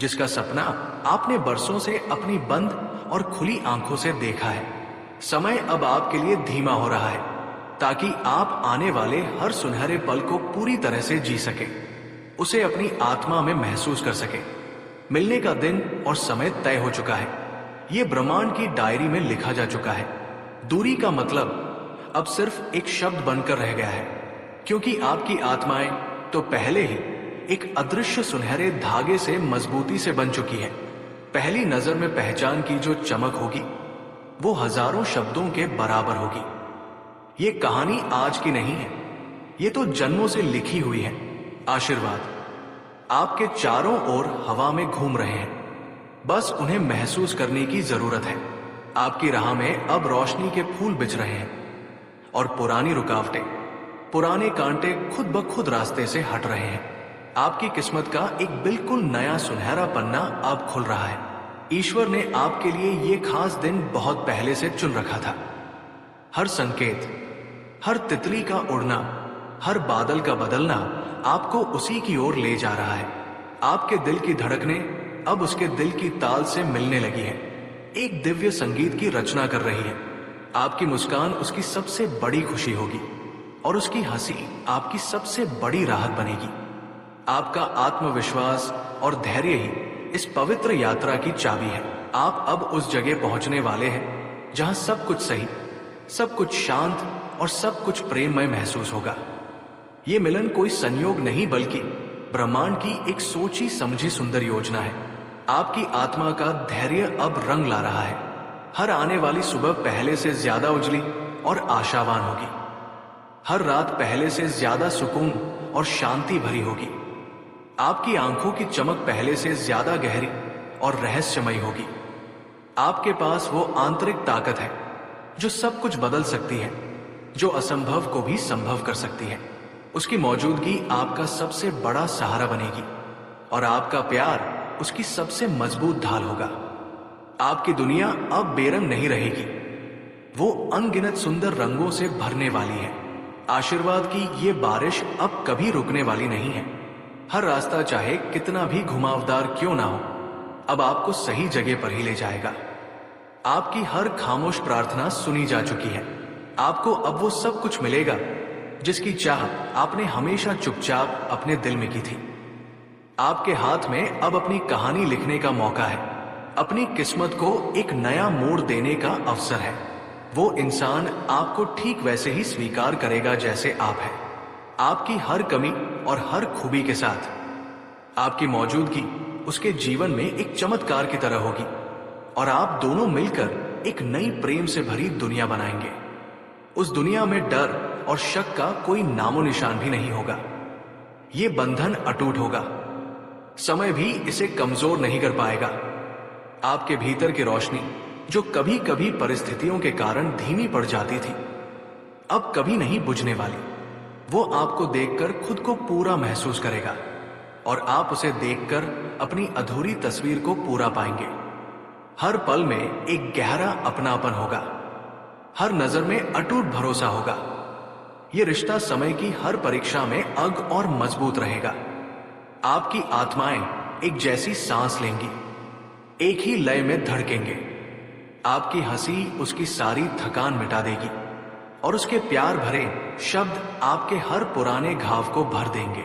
जिसका सपना आपने बरसों से अपनी बंद और खुली आंखों से देखा है। समय अब आपके लिए धीमा हो रहा है ताकि आप आने वाले हर सुनहरे पल को पूरी तरह से जी सके, उसे अपनी आत्मा में महसूस कर सके। मिलने का दिन और समय तय हो चुका है। ये ब्रह्मांड की डायरी में लिखा जा चुका है। दूरी का मतलब अब सिर्फ एक शब्द बनकर रह गया है, क्योंकि आपकी आत्माएं तो पहले ही एक अदृश्य सुनहरे धागे से मजबूती से बन चुकी है। पहली नजर में पहचान की जो चमक होगी वो हजारों शब्दों के बराबर होगी। ये कहानी आज की नहीं है, ये तो जन्मों से लिखी हुई है। आशीर्वाद आपके चारों ओर हवा में घूम रहे हैं, बस उन्हें महसूस करने की जरूरत है। आपकी राह में अब रोशनी के फूल बिछ रहे हैं और पुरानी रुकावटें, पुराने कांटे खुद ब खुद रास्ते से हट रहे हैं। आपकी किस्मत का एक बिल्कुल नया सुनहरा पन्ना अब खुल रहा है। ईश्वर ने आपके लिए ये खास दिन बहुत पहले से चुन रखा था। हर संकेत, हर तितली का उड़ना, हर बादल का बदलना आपको उसी की ओर ले जा रहा है। आपके दिल की धड़कनें अब उसके दिल की ताल से मिलने लगी है, एक दिव्य संगीत की रचना कर रही है। आपकी मुस्कान उसकी सबसे बड़ी खुशी होगी और उसकी हंसी आपकी सबसे बड़ी राहत बनेगी। आपका आत्मविश्वास और धैर्य ही इस पवित्र यात्रा की चाबी है। आप अब उस जगह पहुंचने वाले हैं जहां सब कुछ सही, सब कुछ शांत और सब कुछ प्रेममय महसूस होगा। ये मिलन कोई संयोग नहीं बल्कि ब्रह्मांड की एक सोची समझी सुंदर योजना है। आपकी आत्मा का धैर्य अब रंग ला रहा है। हर आने वाली सुबह पहले से ज्यादा उजली और आशावान होगी। हर रात पहले से ज्यादा सुकून और शांति भरी होगी। आपकी आंखों की चमक पहले से ज्यादा गहरी और रहस्यमयी होगी। आपके पास वो आंतरिक ताकत है जो सब कुछ बदल सकती है, जो असंभव को भी संभव कर सकती है। उसकी मौजूदगी आपका सबसे बड़ा सहारा बनेगी और आपका प्यार उसकी सबसे मजबूत ढाल होगा। आपकी दुनिया अब बेरंग नहीं रहेगी, वो अनगिनत सुंदर रंगों से भरने वाली है। आशीर्वाद की ये बारिश अब कभी रुकने वाली नहीं है। हर रास्ता चाहे कितना भी घुमावदार क्यों ना हो, अब आपको सही जगह पर ही ले जाएगा। आपकी हर खामोश प्रार्थना सुनी जा चुकी है। आपको अब वो सब कुछ मिलेगा जिसकी चाह आपने हमेशा चुपचाप अपने दिल में की थी। आपके हाथ में अब अपनी कहानी लिखने का मौका है। अपनी किस्मत को एक नया मोड़ देने का अवसर है। वो इंसान आपको ठीक वैसे ही स्वीकार करेगा जैसे आप हैं, आपकी हर कमी और हर खूबी के साथ। आपकी मौजूदगी उसके जीवन में एक चमत्कार की तरह होगी और आप दोनों मिलकर एक नई प्रेम से भरी दुनिया बनाएंगे। उस दुनिया में डर और शक का कोई नामो निशान भी नहीं होगा। ये बंधन अटूट होगा, समय भी इसे कमजोर नहीं कर पाएगा। आपके भीतर की रोशनी जो कभी कभी परिस्थितियों के कारण धीमी पड़ जाती थी, अब कभी नहीं बुझने वाली। वो आपको देखकर खुद को पूरा महसूस करेगा और आप उसे देखकर अपनी अधूरी तस्वीर को पूरा पाएंगे। हर पल में एक गहरा अपनापन होगा, हर नजर में अटूट भरोसा होगा। ये रिश्ता समय की हर परीक्षा में अग और मजबूत रहेगा। आपकी आत्माएं एक जैसी सांस लेंगी, एक ही लय में धड़केंगे। आपकी हंसी उसकी सारी थकान मिटा देगी और उसके प्यार भरे शब्द आपके हर पुराने घाव को भर देंगे।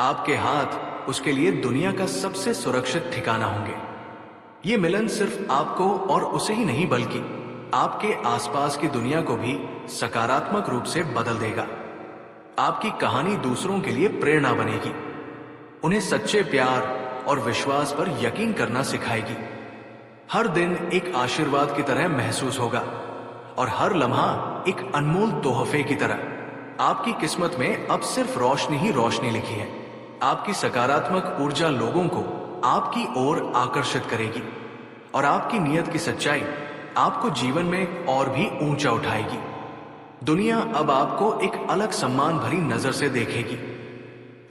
आपके हाथ उसके लिए दुनिया का सबसे सुरक्षित ठिकाना होंगे। ये मिलन सिर्फ आपको और उसे ही नहीं बल्कि आपके आसपास की दुनिया को भी सकारात्मक रूप से बदल देगा। आपकी कहानी दूसरों के लिए प्रेरणा बनेगी, उन्हें सच्चे प्यार और विश्वास पर यकीन करना सिखाएगी। हर दिन एक आशीर्वाद की तरह महसूस होगा और हर लम्हा एक अनमोल तोहफे की तरह। आपकी किस्मत में अब सिर्फ रोशनी ही रोशनी लिखी है। आपकी सकारात्मक ऊर्जा लोगों को आपकी ओर आकर्षित करेगी और आपकी नीयत की सच्चाई आपको जीवन में और भी ऊंचा उठाएगी। दुनिया अब आपको एक अलग सम्मान भरी नजर से देखेगी।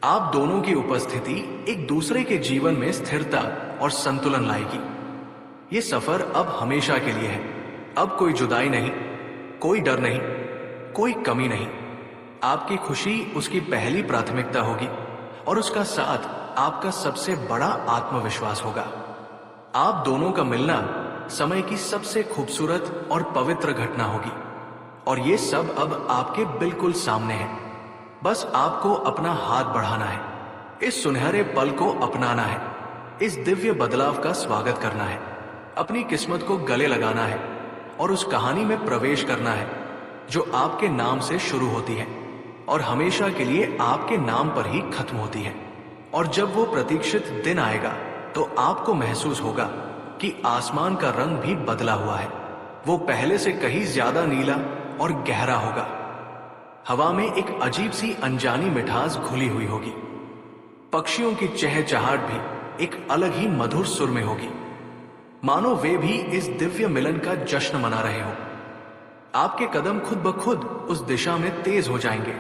आप दोनों की उपस्थिति एक दूसरे के जीवन में स्थिरता और संतुलन लाएगी। ये सफर अब हमेशा के लिए है। अब कोई जुदाई नहीं, कोई डर नहीं, कोई कमी नहीं। आपकी खुशी उसकी पहली प्राथमिकता होगी और उसका साथ आपका सबसे बड़ा आत्मविश्वास होगा। आप दोनों का मिलना समय की सबसे खूबसूरत और पवित्र घटना होगी और ये सब अब आपके बिल्कुल सामने है। बस आपको अपना हाथ बढ़ाना है, इस सुनहरे पल को अपनाना है, इस दिव्य बदलाव का स्वागत करना है, अपनी किस्मत को गले लगाना है और उस कहानी में प्रवेश करना है जो आपके नाम से शुरू होती है और हमेशा के लिए आपके नाम पर ही खत्म होती है। और जब वो प्रतीक्षित दिन आएगा तो आपको महसूस होगा कि आसमान का रंग भी बदला हुआ है। वो पहले से कहीं ज्यादा नीला और गहरा होगा। हवा में एक अजीब सी अनजानी मिठास घुली हुई होगी। पक्षियों की चहचहाट भी एक अलग ही मधुर सुर में होगी, मानो वे भी इस दिव्य मिलन का जश्न मना रहे हो। आपके कदम खुद ब खुद उस दिशा में तेज हो जाएंगे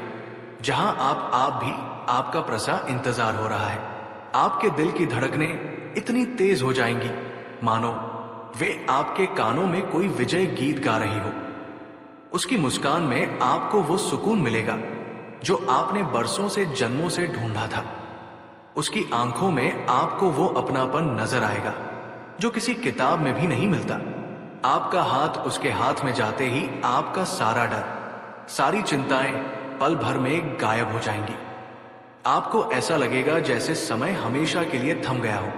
जहां आप भी आपका प्रसा इंतजार हो रहा है। आपके दिल की धड़कनें इतनी तेज हो जाएंगी मानो वे आपके कानों में कोई विजय गीत गा रही हो। उसकी मुस्कान में आपको वो सुकून मिलेगा जो आपने बरसों से जन्मों से ढूंढा था। उसकी आंखों में आपको वो अपनापन नजर आएगा जो किसी किताब में भी नहीं मिलता। आपका हाथ उसके हाथ में जाते ही आपका सारा डर, सारी चिंताएं पल भर में गायब हो जाएंगी। आपको ऐसा लगेगा जैसे समय हमेशा के लिए थम गया हो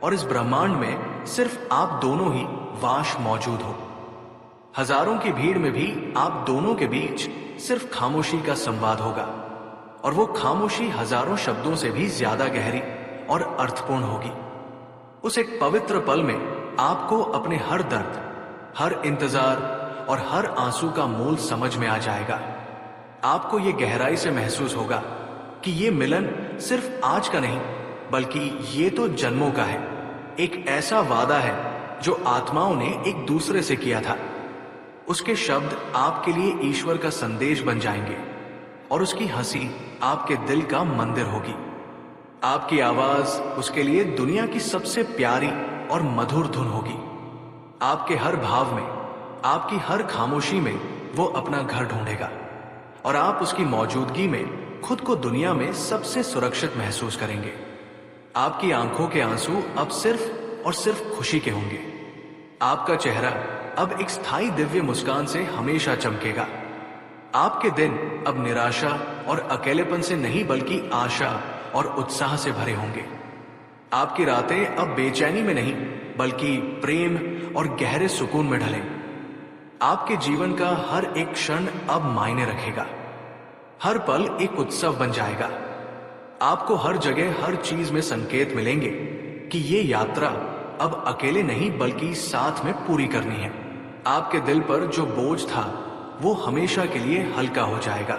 और इस ब्रह्मांड में सिर्फ आप दोनों ही वाश मौजूद हो। हजारों की भीड़ में भी आप दोनों के बीच सिर्फ खामोशी का संवाद होगा और वो खामोशी हजारों शब्दों से भी ज्यादा गहरी और अर्थपूर्ण होगी। उस एक पवित्र पल में आपको अपने हर दर्द, हर इंतजार और हर आंसू का मूल समझ में आ जाएगा। आपको ये गहराई से महसूस होगा कि ये मिलन सिर्फ आज का नहीं बल्कि ये तो जन्मों का है। एक ऐसा वादा है जो आत्माओं ने एक दूसरे से किया था। उसके शब्द आपके लिए ईश्वर का संदेश बन जाएंगे और उसकी हंसी आपके दिल का मंदिर होगी। आपकी आवाज उसके लिए दुनिया की सबसे प्यारी और मधुर धुन होगी। आपके हर भाव में, आपकी हर खामोशी में वो अपना घर ढूंढेगा और आप उसकी मौजूदगी में खुद को दुनिया में सबसे सुरक्षित महसूस करेंगे। आपकी आंखों के आंसू अब सिर्फ और सिर्फ खुशी के होंगे। आपका चेहरा अब एक स्थायी दिव्य मुस्कान से हमेशा चमकेगा। आपके दिन अब निराशा और अकेलेपन से नहीं बल्कि आशा और उत्साह से भरे होंगे। आपकी रातें अब बेचैनी में नहीं बल्कि प्रेम और गहरे सुकून में ढलें। आपके जीवन का हर एक क्षण अब मायने रखेगा। हर पल एक उत्सव बन जाएगा। आपको हर जगह हर चीज में संकेत मिलेंगे कि ये यात्रा अब अकेले नहीं बल्कि साथ में पूरी करनी है। आपके दिल पर जो बोझ था वो हमेशा के लिए हल्का हो जाएगा।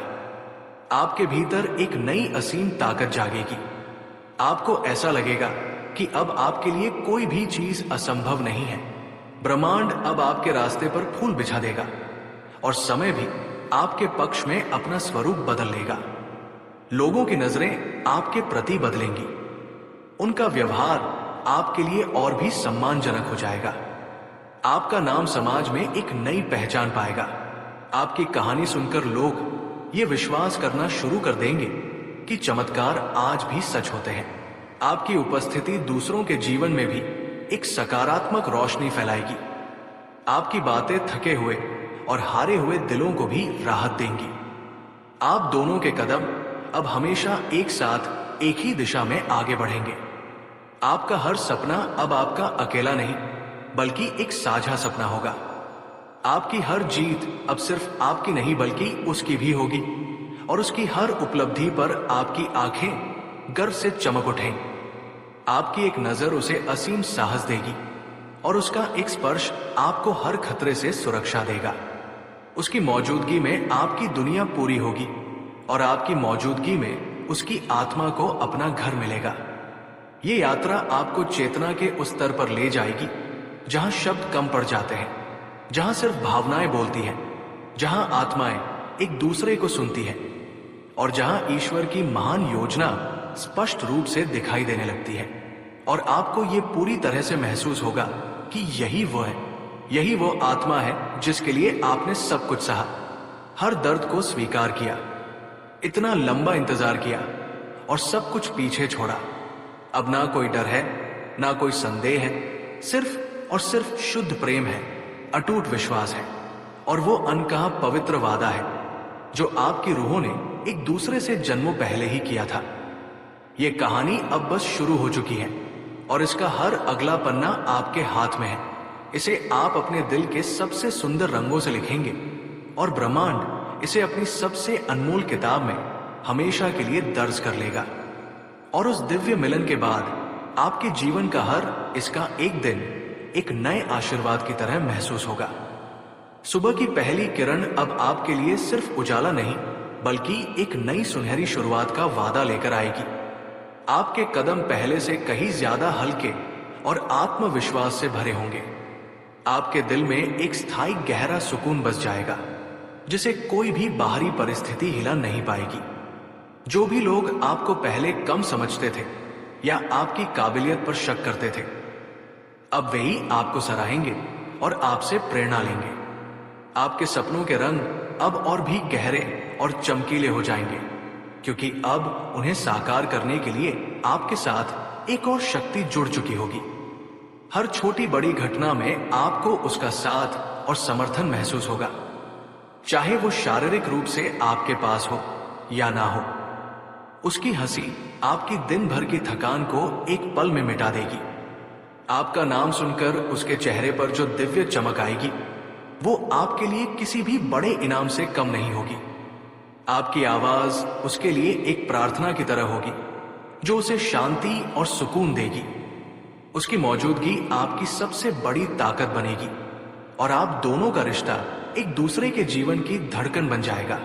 आपके भीतर एक नई असीम ताकत जागेगी। आपको ऐसा लगेगा कि अब आपके लिए कोई भी चीज असंभव नहीं है। ब्रह्मांड अब आपके रास्ते पर फूल बिछा देगा और समय भी आपके पक्ष में अपना स्वरूप बदल लेगा। लोगों की नजरें आपके प्रति बदलेंगी। उनका व्यवहार आपके लिए और भी सम्मानजनक हो जाएगा। आपका नाम समाज में एक नई पहचान पाएगा। आपकी कहानी सुनकर लोग ये विश्वास करना शुरू कर देंगे कि चमत्कार आज भी सच होते हैं। आपकी उपस्थिति दूसरों के जीवन में भी एक सकारात्मक रोशनी फैलाएगी। आपकी बातें थके हुए और हारे हुए दिलों को भी राहत देंगी। आप दोनों के कदम अब हमेशा एक साथ एक ही दिशा में आगे बढ़ेंगे। आपका हर सपना अब आपका अकेला नहीं बल्कि एक साझा सपना होगा। आपकी हर जीत अब सिर्फ आपकी नहीं बल्कि उसकी भी होगी और उसकी हर उपलब्धि पर आपकी आंखें गर्व से चमक उठेंगी। आपकी एक नजर उसे असीम साहस देगी और उसका एक स्पर्श आपको हर खतरे से सुरक्षा देगा। उसकी मौजूदगी में आपकी दुनिया पूरी होगी और आपकी मौजूदगी में उसकी आत्मा को अपना घर मिलेगा। ये यात्रा आपको चेतना के उस स्तर पर ले जाएगी जहां शब्द कम पड़ जाते हैं, जहां सिर्फ भावनाएं बोलती हैं, जहां आत्माएं एक दूसरे को सुनती हैं और जहां ईश्वर की महान योजना स्पष्ट रूप से दिखाई देने लगती है। और आपको ये पूरी तरह से महसूस होगा कि यही वो है, यही वो आत्मा है जिसके लिए आपने सब कुछ सहा, हर दर्द को स्वीकार किया, इतना लंबा इंतजार किया और सब कुछ पीछे छोड़ा। अब ना कोई डर है, ना कोई संदेह है, सिर्फ और सिर्फ शुद्ध प्रेम है, अटूट विश्वास है और वो अनकहा पवित्र वादा है जो आपकी रूहों ने एक दूसरे से जन्मों पहले ही किया था। ये कहानी अब बस शुरू हो चुकी है और इसका हर अगला पन्ना आपके हाथ में है। इसे आप अपने दिल के सबसे सुंदर रंगों से लिखेंगे और ब्रह्मांड इसे अपनी सबसे अनमोल किताब में हमेशा के लिए दर्ज कर लेगा। और उस दिव्य मिलन के बाद आपके जीवन का हर इसका एक दिन एक नए आशीर्वाद की तरह महसूस होगा। सुबह की पहली किरण अब आपके लिए सिर्फ उजाला नहीं बल्कि एक नई सुनहरी शुरुआत का वादा लेकर आएगी। आपके कदम पहले से कहीं ज्यादा हल्के और आत्मविश्वास से भरे होंगे। आपके दिल में एक स्थायी गहरा सुकून बस जाएगा जिसे कोई भी बाहरी परिस्थिति हिला नहीं पाएगी। जो भी लोग आपको पहले कम समझते थे या आपकी काबिलियत पर शक करते थे, अब वही आपको सराहेंगे और आपसे प्रेरणा लेंगे। आपके सपनों के रंग अब और भी गहरे और चमकीले हो जाएंगे क्योंकि अब उन्हें साकार करने के लिए आपके साथ एक और शक्ति जुड़ चुकी होगी। हर छोटी बड़ी घटना में आपको उसका साथ और समर्थन महसूस होगा, चाहे वो शारीरिक रूप से आपके पास हो या ना हो। उसकी हंसी आपकी दिन भर की थकान को एक पल में मिटा देगी। आपका नाम सुनकर उसके चेहरे पर जो दिव्य चमक आएगी वो आपके लिए किसी भी बड़े इनाम से कम नहीं होगी। आपकी आवाज उसके लिए एक प्रार्थना की तरह होगी जो उसे शांति और सुकून देगी। उसकी मौजूदगी आपकी सबसे बड़ी ताकत बनेगी और आप दोनों का रिश्ता एक दूसरे के जीवन की धड़कन बन जाएगा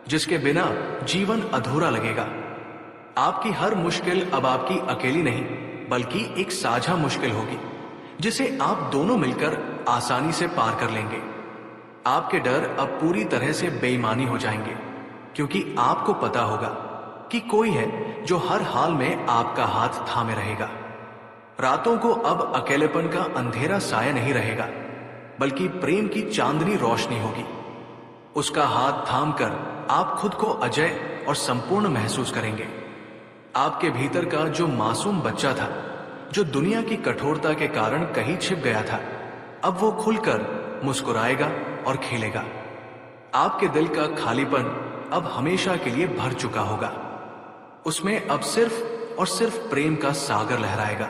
जिसके बिना जीवन अधूरा लगेगा। आपकी हर मुश्किल अब आपकी अकेली नहीं बल्कि एक साझा मुश्किल होगी जिसे आप दोनों मिलकर आसानी से पार कर लेंगे। आपके डर अब पूरी तरह से बेईमानी हो जाएंगे क्योंकि आपको पता होगा कि कोई है जो हर हाल में आपका हाथ थामे रहेगा। रातों को अब अकेलेपन का अंधेरा साया नहीं रहेगा बल्कि प्रेम की चांदनी रोशनी होगी। उसका हाथ थामकर आप खुद को अजय और संपूर्ण महसूस करेंगे। आपके भीतर का जो मासूम बच्चा था जो दुनिया की कठोरता के कारण कहीं छिप गया था, अब वो खुलकर मुस्कुराएगा और खेलेगा। आपके दिल का खालीपन अब हमेशा के लिए भर चुका होगा। उसमें अब सिर्फ और सिर्फ प्रेम का सागर लहराएगा।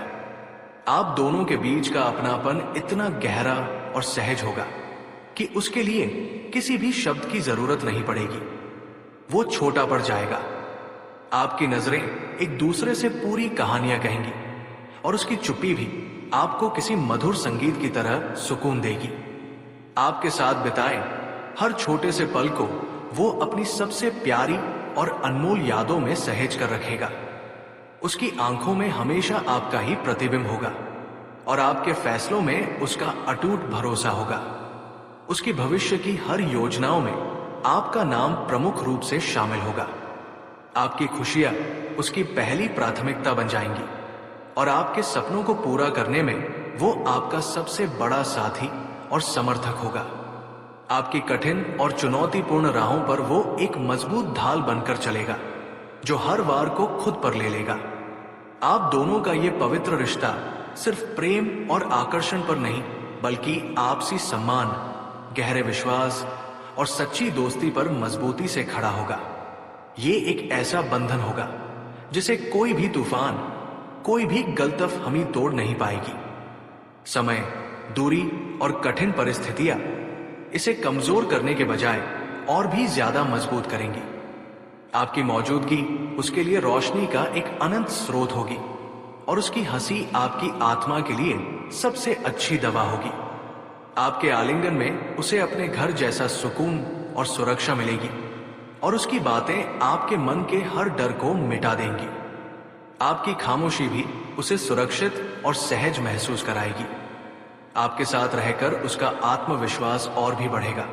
आप दोनों के बीच का अपनापन इतना गहरा और सहज होगा कि उसके लिए किसी भी शब्द की जरूरत नहीं पड़ेगी। वो छोटा पड़ जाएगा। आपकी नजरें एक दूसरे से पूरी कहानियां कहेंगी और उसकी चुप्पी भी आपको किसी मधुर संगीत की तरह सुकून देगी। आपके साथ बिताए हर छोटे से पल को वो अपनी सबसे प्यारी और अनमोल यादों में सहेज कर रखेगा। उसकी आंखों में हमेशा आपका ही प्रतिबिंब होगा और आपके फैसलों में उसका अटूट भरोसा होगा। उसकी भविष्य की हर योजनाओं में आपका नाम प्रमुख रूप से शामिल होगा। आपकी खुशियां उसकी पहली प्राथमिकता बन जाएंगी और आपके सपनों को पूरा करने में वो आपका सबसे बड़ा साथी और समर्थक होगा। आपकी कठिन और चुनौतीपूर्ण राहों पर वो एक मजबूत ढाल बनकर चलेगा जो हर वार को खुद पर ले लेगा। आप दोनों का ये पवित्र रिश्ता सिर्फ प्रेम और आकर्षण पर नहीं बल्कि आपसी सम्मान, गहरे विश्वास और सच्ची दोस्ती पर मजबूती से खड़ा होगा। ये एक ऐसा बंधन होगा जिसे कोई भी तूफान, कोई भी गलतफहमी तोड़ नहीं पाएगी। समय, दूरी और कठिन परिस्थितियां इसे कमजोर करने के बजाय और भी ज्यादा मजबूत करेंगी। आपकी मौजूदगी उसके लिए रोशनी का एक अनंत स्रोत होगी और उसकी हंसी आपकी आत्मा के लिए सबसे अच्छी दवा होगी। आपके आलिंगन में उसे अपने घर जैसा सुकून और सुरक्षा मिलेगी और उसकी बातें आपके मन के हर डर को मिटा देंगी। आपकी खामोशी भी उसे सुरक्षित और सहज महसूस कराएगी। आपके साथ रहकर उसका आत्मविश्वास और भी बढ़ेगा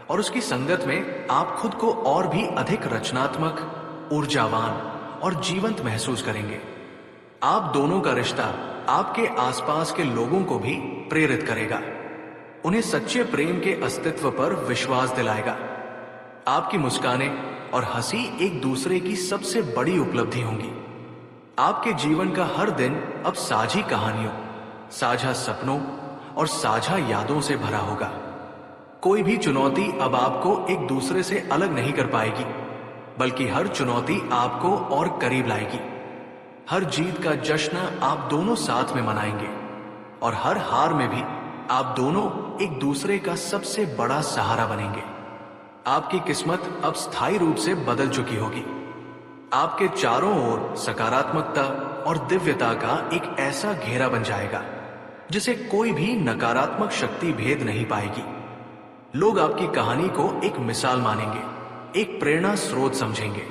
और उसकी संगत में आप खुद को और भी अधिक रचनात्मक, ऊर्जावान और जीवंत महसूस करेंगे। आप दोनों का रिश्ता आपके आसपास के लोगों को भी प्रेरित करेगा, उन्हें सच्चे प्रेम के अस्तित्व पर विश्वास दिलाएगा। आपकी मुस्कानें और हंसी एक दूसरे की सबसे बड़ी उपलब्धि होंगी। आपके जीवन का हर दिन अब साझी कहानियों, साझा सपनों और साझा यादों से भरा होगा। कोई भी चुनौती अब आपको एक दूसरे से अलग नहीं कर पाएगी, बल्कि हर चुनौती आपको और करीब लाएगी। हर जीत का जश्न आप दोनों साथ में मनाएंगे और हर हार में भी आप दोनों एक दूसरे का सबसे बड़ा सहारा बनेंगे। आपकी किस्मत अब स्थायी रूप से बदल चुकी होगी। आपके चारों ओर सकारात्मकता और दिव्यता का एक ऐसा घेरा बन जाएगा जिसे कोई भी नकारात्मक शक्ति भेद नहीं पाएगी। लोग आपकी कहानी को एक मिसाल मानेंगे, एक प्रेरणा स्रोत समझेंगे।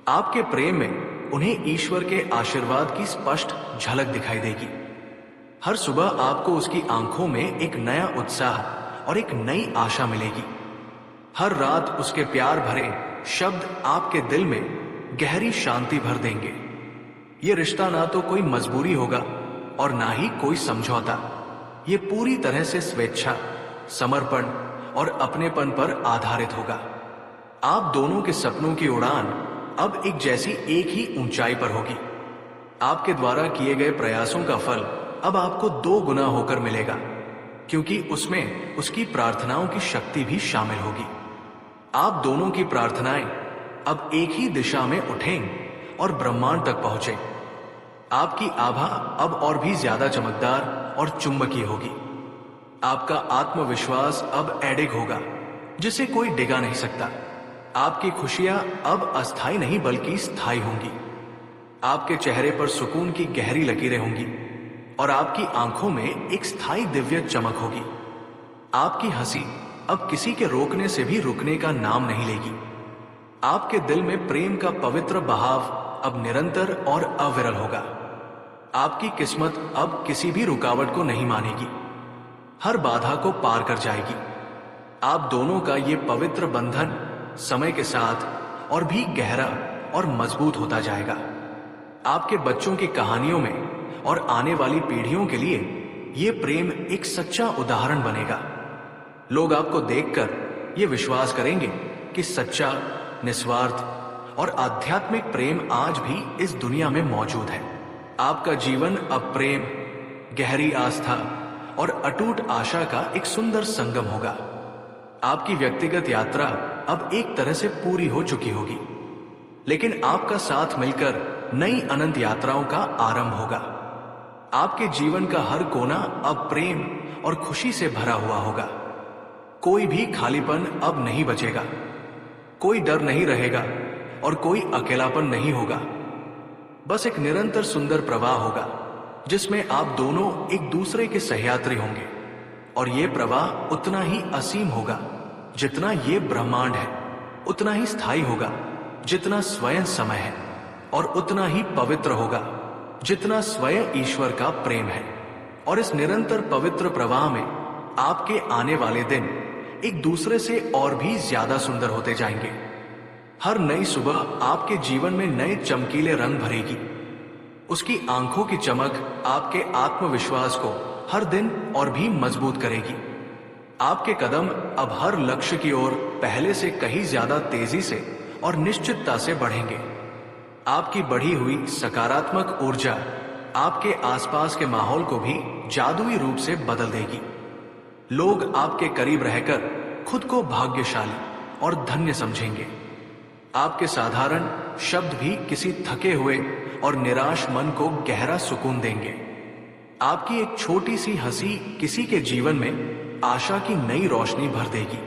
आपके प्रेम में उन्हें ईश्वर के आशीर्वाद की स्पष्ट झलक दिखाई देगी। हर सुबह आपको उसकी आंखों में एक नया उत्साह और एक नई आशा मिलेगी। हर रात उसके प्यार भरे शब्द आपके दिल में गहरी शांति भर देंगे। ये रिश्ता ना तो कोई मजबूरी होगा और ना ही कोई समझौता। ये पूरी तरह से स्वेच्छा, समर्पण और अपनेपन पर आधारित होगा। आप दोनों के सपनों की उड़ान अब एक जैसी एक ही ऊंचाई पर होगी। आपके द्वारा किए गए प्रयासों का फल अब आपको 2 गुना होकर मिलेगा, क्योंकि उसमें उसकी प्रार्थनाओं की शक्ति भी शामिल होगी। आप दोनों की प्रार्थनाएं अब एक ही दिशा में उठें और ब्रह्मांड तक पहुंचे। आपकी आभा अब और भी ज्यादा चमकदार और चुंबकीय होगी। आपका आत्मविश्वास अब अडिग होगा, जिसे कोई डिगा नहीं सकता। आपकी खुशियां अब अस्थायी नहीं बल्कि स्थायी होंगी। आपके चेहरे पर सुकून की गहरी लकीरें होंगी और आपकी आंखों में एक स्थायी दिव्य चमक होगी। आपकी हंसी अब किसी के रोकने से भी रुकने का नाम नहीं लेगी। आपके दिल में प्रेम का पवित्र बहाव अब निरंतर और अविरल होगा। आपकी किस्मत अब किसी भी रुकावट को नहीं मानेगी, हर बाधा को पार कर जाएगी। आप दोनों का ये पवित्र बंधन समय के साथ और भी गहरा और मजबूत होता जाएगा। आपके बच्चों की कहानियों में और आने वाली पीढ़ियों के लिए ये प्रेम एक सच्चा उदाहरण बनेगा। लोग आपको देखकर ये विश्वास करेंगे कि सच्चा, निस्वार्थ और आध्यात्मिक प्रेम आज भी इस दुनिया में मौजूद है। आपका जीवन अब प्रेम, गहरी आस्था और अटूट आशा का एक सुंदर संगम होगा। आपकी व्यक्तिगत यात्रा अब एक तरह से पूरी हो चुकी होगी, लेकिन आपका साथ मिलकर नई अनंत यात्राओं का आरंभ होगा। आपके जीवन का हर कोना अब प्रेम और खुशी से भरा हुआ होगा। कोई भी खालीपन अब नहीं बचेगा, कोई डर नहीं रहेगा और कोई अकेलापन नहीं होगा। बस एक निरंतर सुंदर प्रवाह होगा जिसमें आप दोनों एक दूसरे के सहयात्री होंगे, और ये प्रवाह उतना ही असीम होगा जितना ये ब्रह्मांड है, उतना ही स्थायी होगा जितना स्वयं समय है, और उतना ही पवित्र होगा जितना स्वयं ईश्वर का प्रेम है। और इस निरंतर पवित्र प्रवाह में आपके आने वाले दिन एक दूसरे से और भी ज्यादा सुंदर होते जाएंगे। हर नई सुबह आपके जीवन में नए चमकीले रंग भरेगी। उसकी आंखों की चमक आपके आत्मविश्वास को हर दिन और भी मजबूत करेगी। आपके कदम अब हर लक्ष्य की ओर पहले से कहीं ज्यादा तेजी से और निश्चितता से बढ़ेंगे। आपकी बढ़ी हुई सकारात्मक ऊर्जा आपके आसपास के माहौल को भी जादुई रूप से बदल देगी। लोग आपके करीब रहकर खुद को भाग्यशाली और धन्य समझेंगे। आपके साधारण शब्द भी किसी थके हुए और निराश मन को गहरा सुकून देंगे। आपकी एक छोटी सी हंसी किसी के जीवन में आशा की नई रोशनी भर देगी।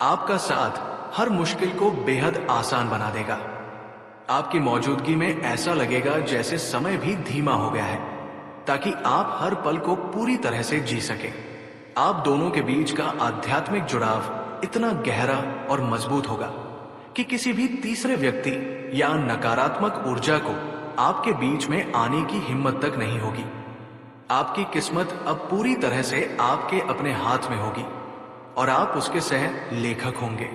आपका साथ हर मुश्किल को बेहद आसान बना देगा। आपकी मौजूदगी में ऐसा लगेगा जैसे समय भी धीमा हो गया है, ताकि आप हर पल को पूरी तरह से जी सके। आप दोनों के बीच का आध्यात्मिक जुड़ाव इतना गहरा और मजबूत होगा कि किसी भी तीसरे व्यक्ति या नकारात्मक ऊर्जा को आपके बीच में आने की हिम्मत तक नहीं होगी। आपकी किस्मत अब पूरी तरह से आपके अपने हाथ में होगी और आप उसके सह लेखक होंगे।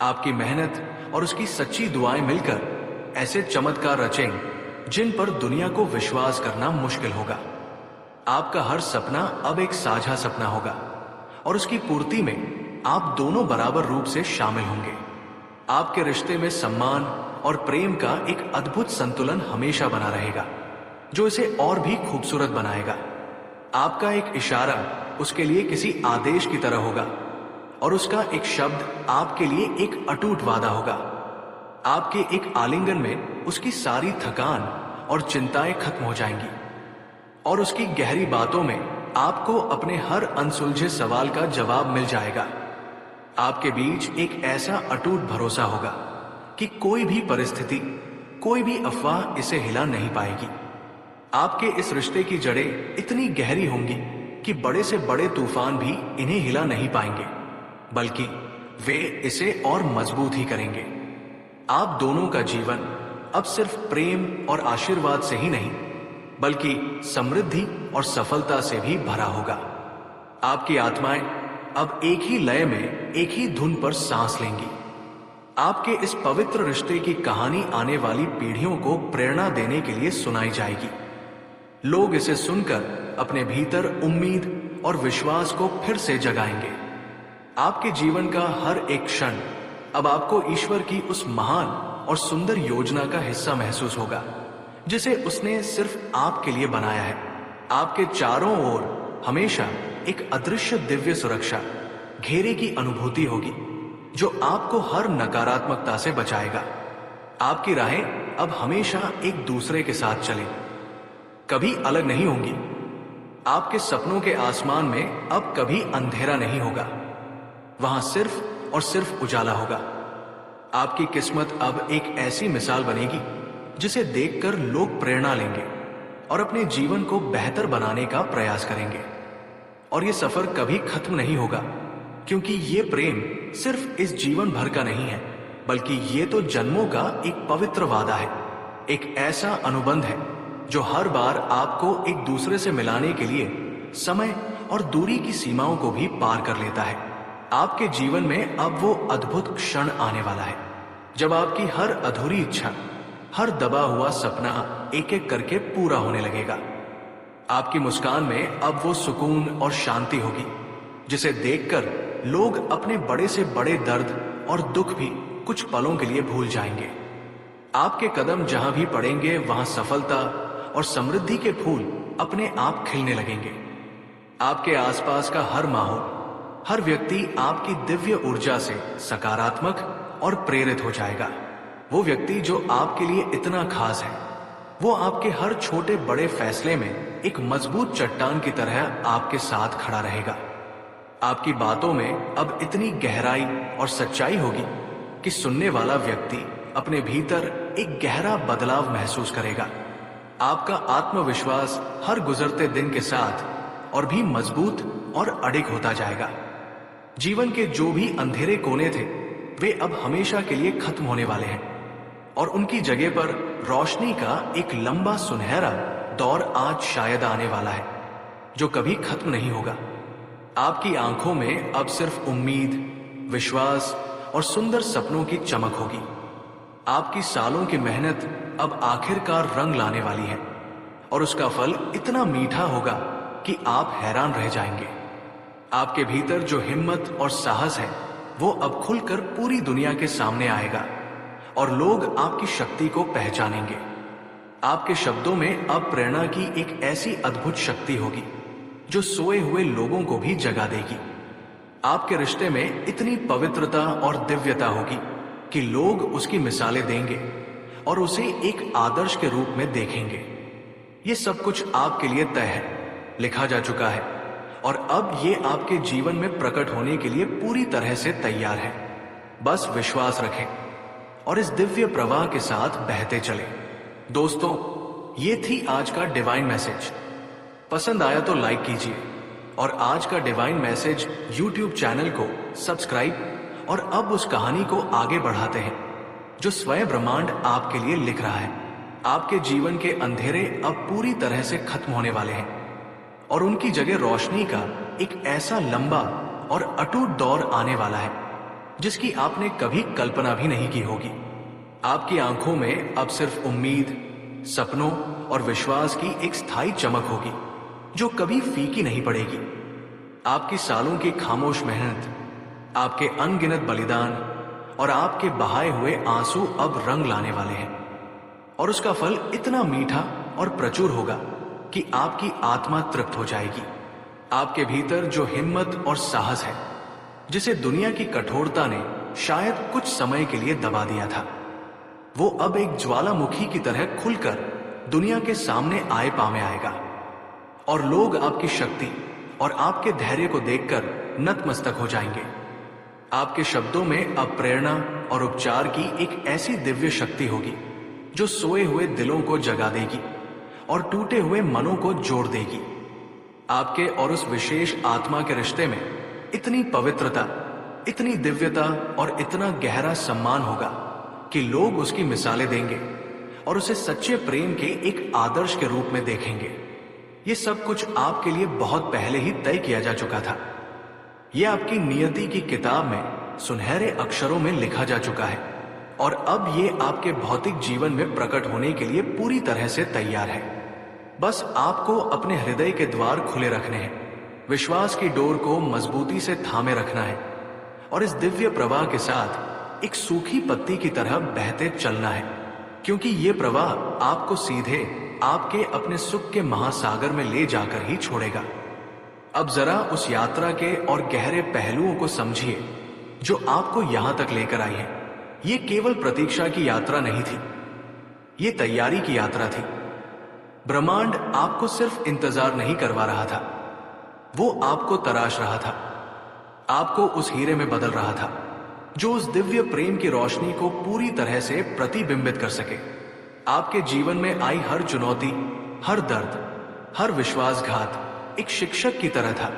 आपकी मेहनत और उसकी सच्ची दुआएं मिलकर ऐसे चमत्कार रचेंगे जिन पर दुनिया को विश्वास करना मुश्किल होगा। आपका हर सपना अब एक साझा सपना होगा और उसकी पूर्ति में आप दोनों बराबर रूप से शामिल होंगे। आपके रिश्ते में सम्मान और प्रेम का एक अद्भुत संतुलन हमेशा बना रहेगा, जो इसे और भी खूबसूरत बनाएगा। आपका एक इशारा उसके लिए किसी आदेश की तरह होगा और उसका एक शब्द आपके लिए एक अटूट वादा होगा। आपके एक आलिंगन में उसकी सारी थकान और चिंताएं खत्म हो जाएंगी और उसकी गहरी बातों में आपको अपने हर अनसुलझे सवाल का जवाब मिल जाएगा। आपके बीच एक ऐसा अटूट भरोसा होगा कि कोई भी परिस्थिति, कोई भी अफवाह इसे हिला नहीं पाएगी। आपके इस रिश्ते की जड़ें इतनी गहरी होंगी कि बड़े से बड़े तूफान भी इन्हें हिला नहीं पाएंगे, बल्कि वे इसे और मजबूत ही करेंगे। आप दोनों का जीवन अब सिर्फ प्रेम और आशीर्वाद से ही नहीं, बल्कि समृद्धि और सफलता से भी भरा होगा। आपकी आत्माएं अब एक ही लय में, एक ही धुन पर सांस लेंगी। आपके इस पवित्र रिश्ते की कहानी आने वाली पीढ़ियों को प्रेरणा देने के लिए सुनाई जाएगी। लोग इसे सुनकर अपने भीतर उम्मीद और विश्वास को फिर से जगाएंगे। आपके जीवन का हर एक क्षण अब आपको ईश्वर की उस महान और सुंदर योजना का हिस्सा महसूस होगा, जिसे उसने सिर्फ आपके लिए बनाया है। आपके चारों ओर हमेशा एक अदृश्य दिव्य सुरक्षा घेरे की अनुभूति होगी, जो आपको हर नकारात्मकता से बचाएगा। आपकी राहें अब हमेशा एक दूसरे के साथ चलें, कभी अलग नहीं होंगी। आपके सपनों के आसमान में अब कभी अंधेरा नहीं होगा, वहां सिर्फ और सिर्फ उजाला होगा। आपकी किस्मत अब एक ऐसी मिसाल बनेगी जिसे देखकर लोग प्रेरणा लेंगे और अपने जीवन को बेहतर बनाने का प्रयास करेंगे। और ये सफर कभी खत्म नहीं होगा, क्योंकि ये प्रेम सिर्फ इस जीवन भर का नहीं है, बल्कि ये तो जन्मों का एक पवित्र वादा है। एक ऐसा अनुबंध है जो हर बार आपको एक दूसरे से मिलाने के लिए समय और दूरी की सीमाओं को भी पार कर लेता है। आपके जीवन में अब वो अद्भुत क्षण आने वाला है जब आपकी हर अधूरी इच्छा, हर दबा हुआ सपना एक एक करके पूरा होने लगेगा। आपकी मुस्कान में अब वो सुकून और शांति होगी जिसे देखकर लोग अपने बड़े से बड़े दर्द और दुख भी कुछ पलों के लिए भूल जाएंगे। आपके कदम जहां भी पड़ेंगे वहां सफलता और समृद्धि के फूल अपने आप खिलने लगेंगे। आपके आसपास का हर माहौल, हर व्यक्ति आपकी दिव्य ऊर्जा से सकारात्मक और प्रेरित हो जाएगा। वो व्यक्ति जो आपके लिए इतना खास है, वो आपके हर छोटे बड़े फैसले में एक मजबूत चट्टान की तरह आपके साथ खड़ा रहेगा। आपकी बातों में अब इतनी गहराई और सच्चाई होगी कि सुनने वाला व्यक्ति अपने भीतर एक गहरा बदलाव महसूस करेगा। आपका आत्मविश्वास हर गुजरते दिन के साथ और भी मजबूत और अडिग होता जाएगा। जीवन के जो भी अंधेरे कोने थे, वे अब हमेशा के लिए खत्म होने वाले हैं और उनकी जगह पर रोशनी का एक लंबा सुनहरा दौर आज शायद आने वाला है, जो कभी खत्म नहीं होगा। आपकी आंखों में अब सिर्फ उम्मीद, विश्वास और सुंदर सपनों की चमक होगी। आपकी सालों की मेहनत अब आखिरकार रंग लाने वाली है और उसका फल इतना मीठा होगा कि आप हैरान रह जाएंगे। आपके भीतर जो हिम्मत और साहस है, वो अब खुलकर पूरी दुनिया के सामने आएगा और लोग आपकी शक्ति को पहचानेंगे। आपके शब्दों में अब प्रेरणा की एक ऐसी अद्भुत शक्ति होगी जो सोए हुए लोगों को भी जगा देगी। आपके रिश्ते में इतनी पवित्रता और दिव्यता होगी कि लोग उसकी मिसालें देंगे और उसे एक आदर्श के रूप में देखेंगे। ये सब कुछ आपके लिए तय है, लिखा जा चुका है और अब ये आपके जीवन में प्रकट होने के लिए पूरी तरह से तैयार है। बस विश्वास रखें और इस दिव्य प्रवाह के साथ बहते चलें। दोस्तों, ये थी आज का डिवाइन मैसेज। पसंद आया तो लाइक कीजिए और आज का डिवाइन मैसेज यूट्यूब चैनल को सब्सक्राइब और अब उस कहानी को आगे बढ़ाते हैं जो स्वयं ब्रह्मांड आपके लिए लिख रहा है। आपके जीवन के अंधेरे अब पूरी तरह से खत्म होने वाले हैं और उनकी जगह रोशनी का एक ऐसा लंबा और अटूट दौर आने वाला है जिसकी आपने कभी कल्पना भी नहीं की होगी। आपकी आंखों में अब सिर्फ उम्मीद, सपनों और विश्वास की एक स्थायी चमक होगी जो कभी फीकी नहीं पड़ेगी। आपकी सालों की खामोश मेहनत, आपके अनगिनत बलिदान और आपके बहाए हुए आंसू अब रंग लाने वाले हैं और उसका फल इतना मीठा और प्रचुर होगा कि आपकी आत्मा तृप्त हो जाएगी। आपके भीतर जो हिम्मत और साहस है जिसे दुनिया की कठोरता ने शायद कुछ समय के लिए दबा दिया था, वो अब एक ज्वालामुखी की तरह खुलकर दुनिया के सामने आए पामे आएगा और लोग आपकी शक्ति और आपके धैर्य को देखकर नतमस्तक हो जाएंगे। आपके शब्दों में अब प्रेरणा और उपचार की एक ऐसी दिव्य शक्ति होगी जो सोए हुए दिलों को जगा देगी और टूटे हुए मनों को जोड़ देगी। आपके और उस विशेष आत्मा के रिश्ते में इतनी पवित्रता, इतनी दिव्यता और इतना गहरा सम्मान होगा कि लोग उसकी मिसालें देंगे और उसे सच्चे प्रेम के एक आदर्श के रूप में देखेंगे। ये सब कुछ आपके लिए बहुत पहले ही तय किया जा चुका था। यह आपकी नियति की किताब में सुनहरे अक्षरों में लिखा जा चुका है और अब ये आपके भौतिक जीवन में प्रकट होने के लिए पूरी तरह से तैयार है। बस आपको अपने हृदय के द्वार खुले रखने हैं, विश्वास की डोर को मजबूती से थामे रखना है और इस दिव्य प्रवाह के साथ एक सूखी पत्ती की तरह बहते चलना है, क्योंकि ये प्रवाह आपको सीधे आपके अपने सुख के महासागर में ले जाकर ही छोड़ेगा। अब जरा उस यात्रा के और गहरे पहलुओं को समझिए जो आपको यहां तक लेकर आई है। ये केवल प्रतीक्षा की यात्रा नहीं थी, ये तैयारी की यात्रा थी। ब्रह्मांड आपको सिर्फ इंतजार नहीं करवा रहा था, वो आपको तराश रहा था, आपको उस हीरे में बदल रहा था जो उस दिव्य प्रेम की रोशनी को पूरी तरह से प्रतिबिंबित कर सके। आपके जीवन में आई हर चुनौती, हर दर्द, हर विश्वासघात एक शिक्षक की तरह था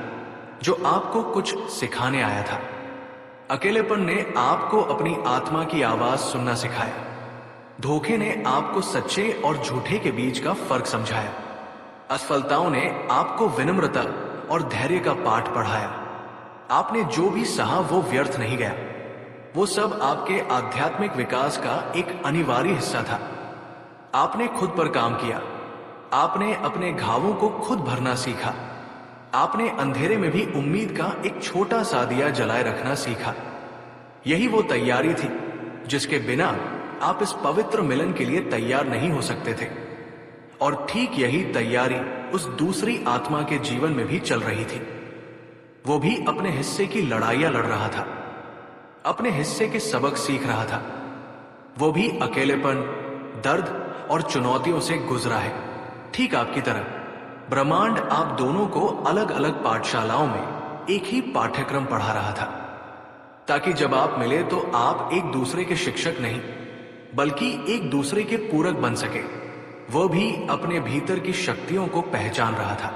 जो आपको कुछ सिखाने आया था। अकेलेपन ने आपको अपनी आत्मा की आवाज सुनना सिखाया, धोखे ने आपको सच्चे और झूठे के बीच का फर्क समझाया, असफलताओं ने आपको विनम्रता और धैर्य का पाठ पढ़ाया। आपने जो भी सहा वो व्यर्थ नहीं गया, वो सब आपके आध्यात्मिक विकास का एक अनिवार्य हिस्सा था। आपने खुद पर काम किया, आपने अपने घावों को खुद भरना सीखा, आपने अंधेरे में भी उम्मीद का एक छोटा सा दिया जलाए रखना सीखा। यही वो तैयारी थी जिसके बिना आप इस पवित्र मिलन के लिए तैयार नहीं हो सकते थे। और ठीक यही तैयारी उस दूसरी आत्मा के जीवन में भी चल रही थी। वो भी अपने हिस्से की लड़ाइयां लड़ रहा था, अपने हिस्से के सबक सीख रहा था। वो भी अकेलेपन, दर्द और चुनौतियों से गुजरा है, ठीक आपकी तरह। ब्रह्मांड आप दोनों को अलग अलग पाठशालाओं में एक ही पाठ्यक्रम पढ़ा रहा था, ताकि जब आप मिले तो आप एक दूसरे के शिक्षक नहीं बल्कि एक दूसरे के पूरक बन सके। वह भी अपने भीतर की शक्तियों को पहचान रहा था,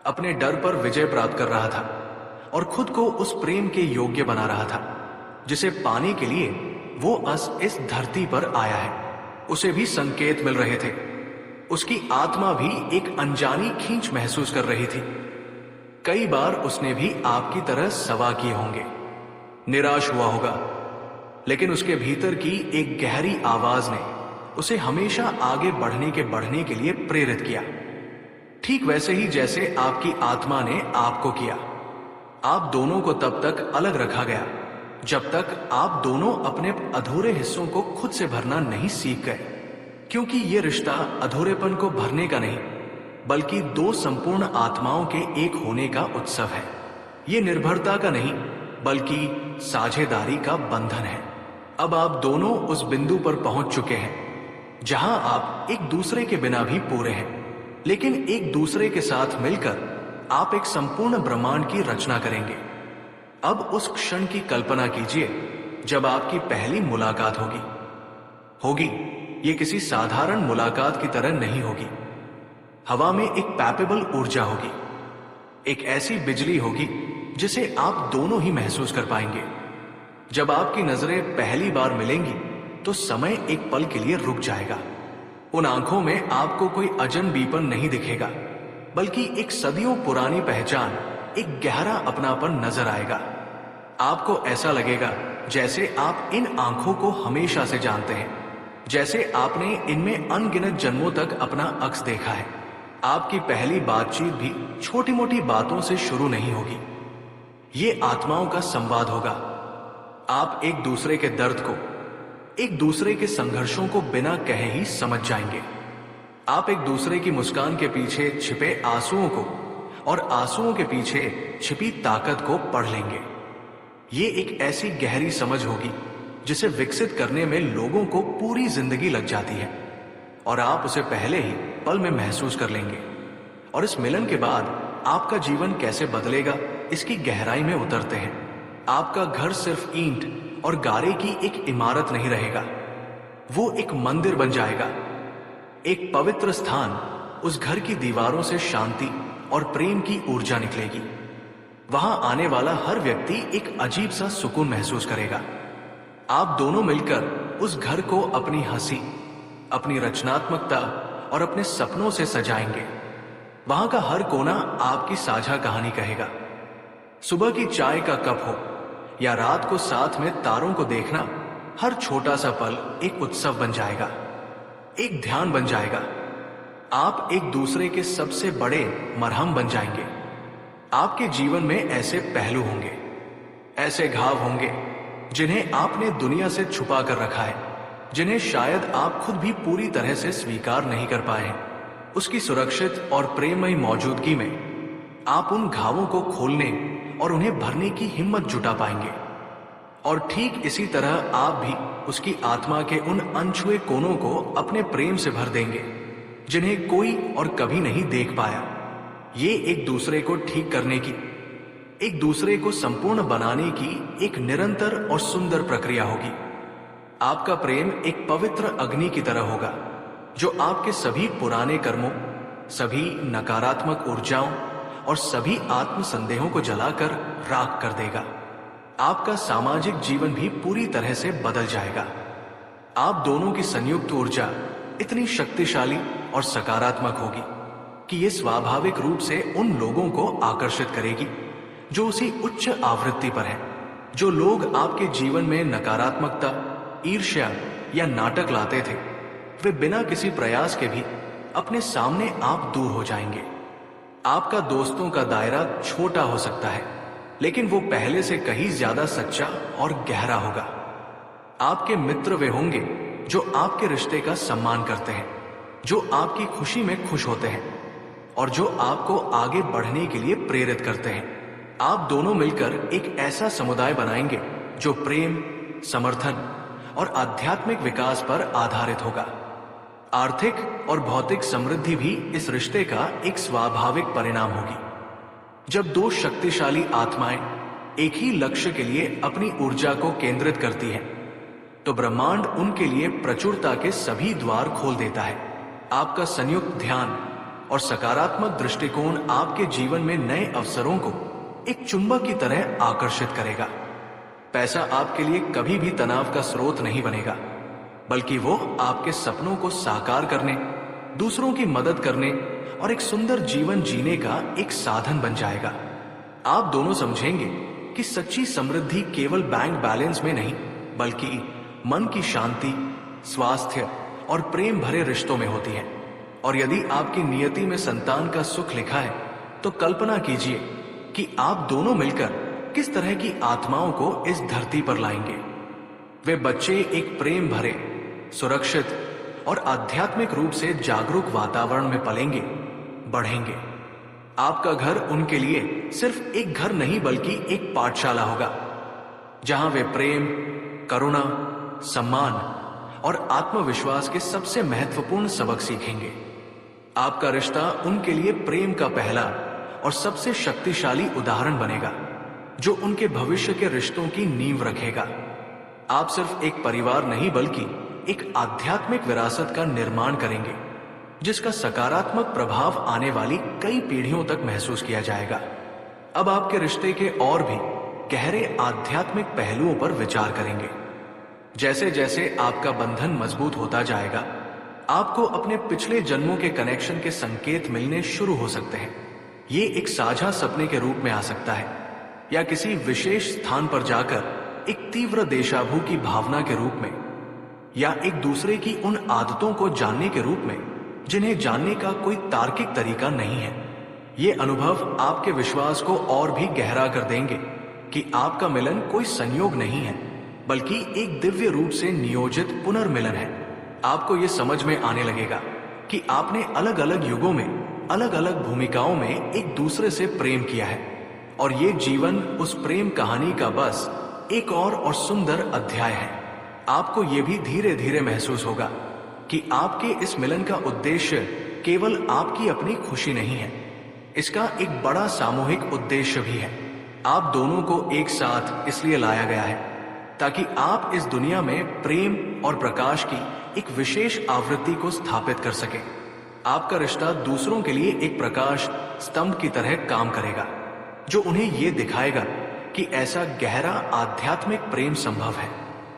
अपने डर पर विजय प्राप्त कर रहा था और खुद को उस प्रेम के योग्य बना रहा था जिसे पाने के लिए वो इस धरती पर आया है। उसे भी संकेत मिल रहे थे, उसकी आत्मा भी एक अनजानी खींच महसूस कर रही थी। कई बार उसने भी आपकी तरह सवाल किए होंगे, निराश हुआ होगा, लेकिन उसके भीतर की एक गहरी आवाज ने उसे हमेशा आगे बढ़ने के लिए प्रेरित किया, ठीक वैसे ही जैसे आपकी आत्मा ने आपको किया। आप दोनों को तब तक अलग रखा गया जब तक आप दोनों अपने अधूरे हिस्सों को खुद से भरना नहीं सीख गए, क्योंकि ये रिश्ता अधूरेपन को भरने का नहीं बल्कि दो संपूर्ण आत्माओं के एक होने का उत्सव है। ये निर्भरता का नहीं बल्कि साझेदारी का बंधन है। अब आप दोनों उस बिंदु पर पहुंच चुके हैं जहां आप एक दूसरे के बिना भी पूरे हैं, लेकिन एक दूसरे के साथ मिलकर आप एक संपूर्ण ब्रह्मांड की रचना करेंगे। अब उस क्षण की कल्पना कीजिए जब आपकी पहली मुलाकात होगी। ये किसी साधारण मुलाकात की तरह नहीं होगी। हवा में एक पैपेबल ऊर्जा होगी, एक ऐसी बिजली होगी जिसे आप दोनों ही महसूस कर पाएंगे। जब आपकी नजरें पहली बार मिलेंगी तो समय एक पल के लिए रुक जाएगा। उन आंखों में आपको कोई अजनबीपन नहीं दिखेगा, बल्कि एक सदियों पुरानी पहचान, एक गहरा अपनापन नजर आएगा। आपको ऐसा लगेगा जैसे आप इन आंखों को हमेशा से जानते हैं, जैसे आपने इनमें अनगिनत जन्मों तक अपना अक्स देखा है। आपकी पहली बातचीत भी छोटी मोटी बातों से शुरू नहीं होगी, ये आत्माओं का संवाद होगा। आप एक दूसरे के दर्द को, एक दूसरे के संघर्षों को बिना कहे ही समझ जाएंगे। आप एक दूसरे की मुस्कान के पीछे छिपे आंसुओं को और आंसुओं के पीछे छिपी ताकत को पढ़ लेंगे। ये एक ऐसी गहरी समझ होगी जिसे विकसित करने में लोगों को पूरी जिंदगी लग जाती है, और आप उसे पहले ही पल में महसूस कर लेंगे। और इस मिलन के बाद आपका जीवन कैसे बदलेगा, इसकी गहराई में उतरते हैं। आपका घर सिर्फ ईंट और गारे की एक इमारत नहीं रहेगा, वो एक मंदिर बन जाएगा, एक पवित्र स्थान। उस घर की दीवारों से शांति और प्रेम की ऊर्जा निकलेगी। वहां आने वाला हर व्यक्ति एक अजीब सा सुकून महसूस करेगा। आप दोनों मिलकर उस घर को अपनी हंसी, अपनी रचनात्मकता और अपने सपनों से सजाएंगे। वहां का हर कोना आपकी साझा कहानी कहेगा। सुबह की चाय का कप हो या रात को साथ में तारों को देखना, हर छोटा सा पल एक उत्सव बन जाएगा, एक ध्यान बन जाएगा। आप एक दूसरे के सबसे बड़े मरहम बन जाएंगे। आपके जीवन में ऐसे पहलू होंगे, ऐसे घाव होंगे जिन्हें आपने दुनिया से छुपा कर रखा है, जिन्हें शायद आप खुद भी पूरी तरह से स्वीकार नहीं कर पाए हैं। उसकी सुरक्षित और प्रेममयी मौजूदगी में आप उन घावों को खोलने और उन्हें भरने की हिम्मत जुटा पाएंगे। और ठीक इसी तरह आप भी उसकी आत्मा के उन अनछुए कोनों को अपने प्रेम से भर देंगे, जिन्हें कोई और कभी नहीं देख पाया। ये एक दूसरे को ठीक करने की, एक दूसरे को संपूर्ण बनाने की एक निरंतर और सुंदर प्रक्रिया होगी। आपका प्रेम एक पवित्र अग्नि की तरह होगा, जो आपके सभी पुराने कर्मों, सभी नकारात्मक ऊर्जाओं और सभी आत्म संदेहों को जलाकर राख कर देगा। आपका सामाजिक जीवन भी पूरी तरह से बदल जाएगा। आप दोनों की संयुक्त ऊर्जा इतनी शक्तिशाली और सकारात्मक होगी कि ये स्वाभाविक रूप से उन लोगों को आकर्षित करेगी जो उसी उच्च आवृत्ति पर हैं। जो लोग आपके जीवन में नकारात्मकता, ईर्ष्या या नाटक लाते थे, वे बिना किसी प्रयास के भी अपने सामने आप दूर हो जाएंगे। आपका दोस्तों का दायरा छोटा हो सकता है, लेकिन वो पहले से कहीं ज्यादा सच्चा और गहरा होगा। आपके मित्र वे होंगे जो आपके रिश्ते का सम्मान करते हैं, जो आपकी खुशी में खुश होते हैं और जो आपको आगे बढ़ने के लिए प्रेरित करते हैं। आप दोनों मिलकर एक ऐसा समुदाय बनाएंगे जो प्रेम, समर्थन और आध्यात्मिक विकास पर आधारित होगा। आर्थिक और भौतिक समृद्धि भी इस रिश्ते का एक स्वाभाविक परिणाम होगी। जब दो शक्तिशाली आत्माएं एक ही लक्ष्य के लिए अपनी ऊर्जा को केंद्रित करती हैं, तो ब्रह्मांड उनके लिए प्रचुरता के सभी द्वार खोल देता है। आपका संयुक्त ध्यान और सकारात्मक दृष्टिकोण आपके जीवन में नए अवसरों को एक चुंबक की तरह आकर्षित करेगा। पैसा आपके लिए कभी भी तनाव का स्रोत नहीं बनेगा, बल्कि वो आपके सपनों को साकार करने, दूसरों की मदद करने और एक सुंदर जीवन जीने का एक साधन बन जाएगा। आप दोनों समझेंगे कि सच्ची समृद्धि केवल बैंक बैलेंस में नहीं, बल्कि मन की शांति, स्वास्थ्य और प्रेम भरे रिश्तों में होती है। और यदि आपकी नियति में संतान का सुख लिखा है, तो कल्पना कीजिए कि आप दोनों मिलकर किस तरह की आत्माओं को इस धरती पर लाएंगे। वे बच्चे एक प्रेम भरे, सुरक्षित और आध्यात्मिक रूप से जागरूक वातावरण में पलेंगे, बढ़ेंगे। आपका घर उनके लिए सिर्फ एक घर नहीं, बल्कि एक पाठशाला होगा, जहां वे प्रेम, करुणा, सम्मान और आत्मविश्वास के सबसे महत्वपूर्ण सबक सीखेंगे। आपका रिश्ता उनके लिए प्रेम का पहला और सबसे शक्तिशाली उदाहरण बनेगा, जो उनके भविष्य के रिश्तों की नींव रखेगा। आप सिर्फ एक परिवार नहीं, बल्कि एक आध्यात्मिक विरासत का निर्माण करेंगे, जिसका सकारात्मक प्रभाव आने वाली कई पीढ़ियों तक महसूस किया जाएगा। अब आपके रिश्ते के और भी गहरे आध्यात्मिक पहलुओं पर विचार करेंगे। जैसे जैसे आपका बंधन मजबूत होता जाएगा, आपको अपने पिछले जन्मों के कनेक्शन के संकेत मिलने शुरू हो सकते हैं। ये एक साझा सपने के रूप में आ सकता है, या किसी विशेष स्थान पर जाकर एक तीव्र देशाभू की भावना के रूप में, या एक दूसरे की उन आदतों को जानने के रूप में जिन्हें जानने का कोई तार्किक तरीका नहीं है। ये अनुभव आपके विश्वास को और भी गहरा कर देंगे कि आपका मिलन कोई संयोग नहीं है, बल्कि एक दिव्य रूप से नियोजित पुनर्मिलन है। आपको ये समझ में आने लगेगा कि आपने अलग अलग युगों में अलग अलग भूमिकाओं में एक दूसरे से प्रेम किया है, और ये जीवन उस प्रेम कहानी का बस एक और सुंदर अध्याय है। आपको ये भी धीरे धीरे महसूस होगा कि आपके इस मिलन का उद्देश्य केवल आपकी अपनी खुशी नहीं है, इसका एक बड़ा सामूहिक उद्देश्य भी है। आप दोनों को एक साथ इसलिए लाया गया है ताकि आप इस दुनिया में प्रेम और प्रकाश की एक विशेष आवृत्ति को स्थापित कर सकें। आपका रिश्ता दूसरों के लिए एक प्रकाश स्तंभ की तरह काम करेगा, जो उन्हें ये दिखाएगा कि ऐसा गहरा आध्यात्मिक प्रेम संभव है।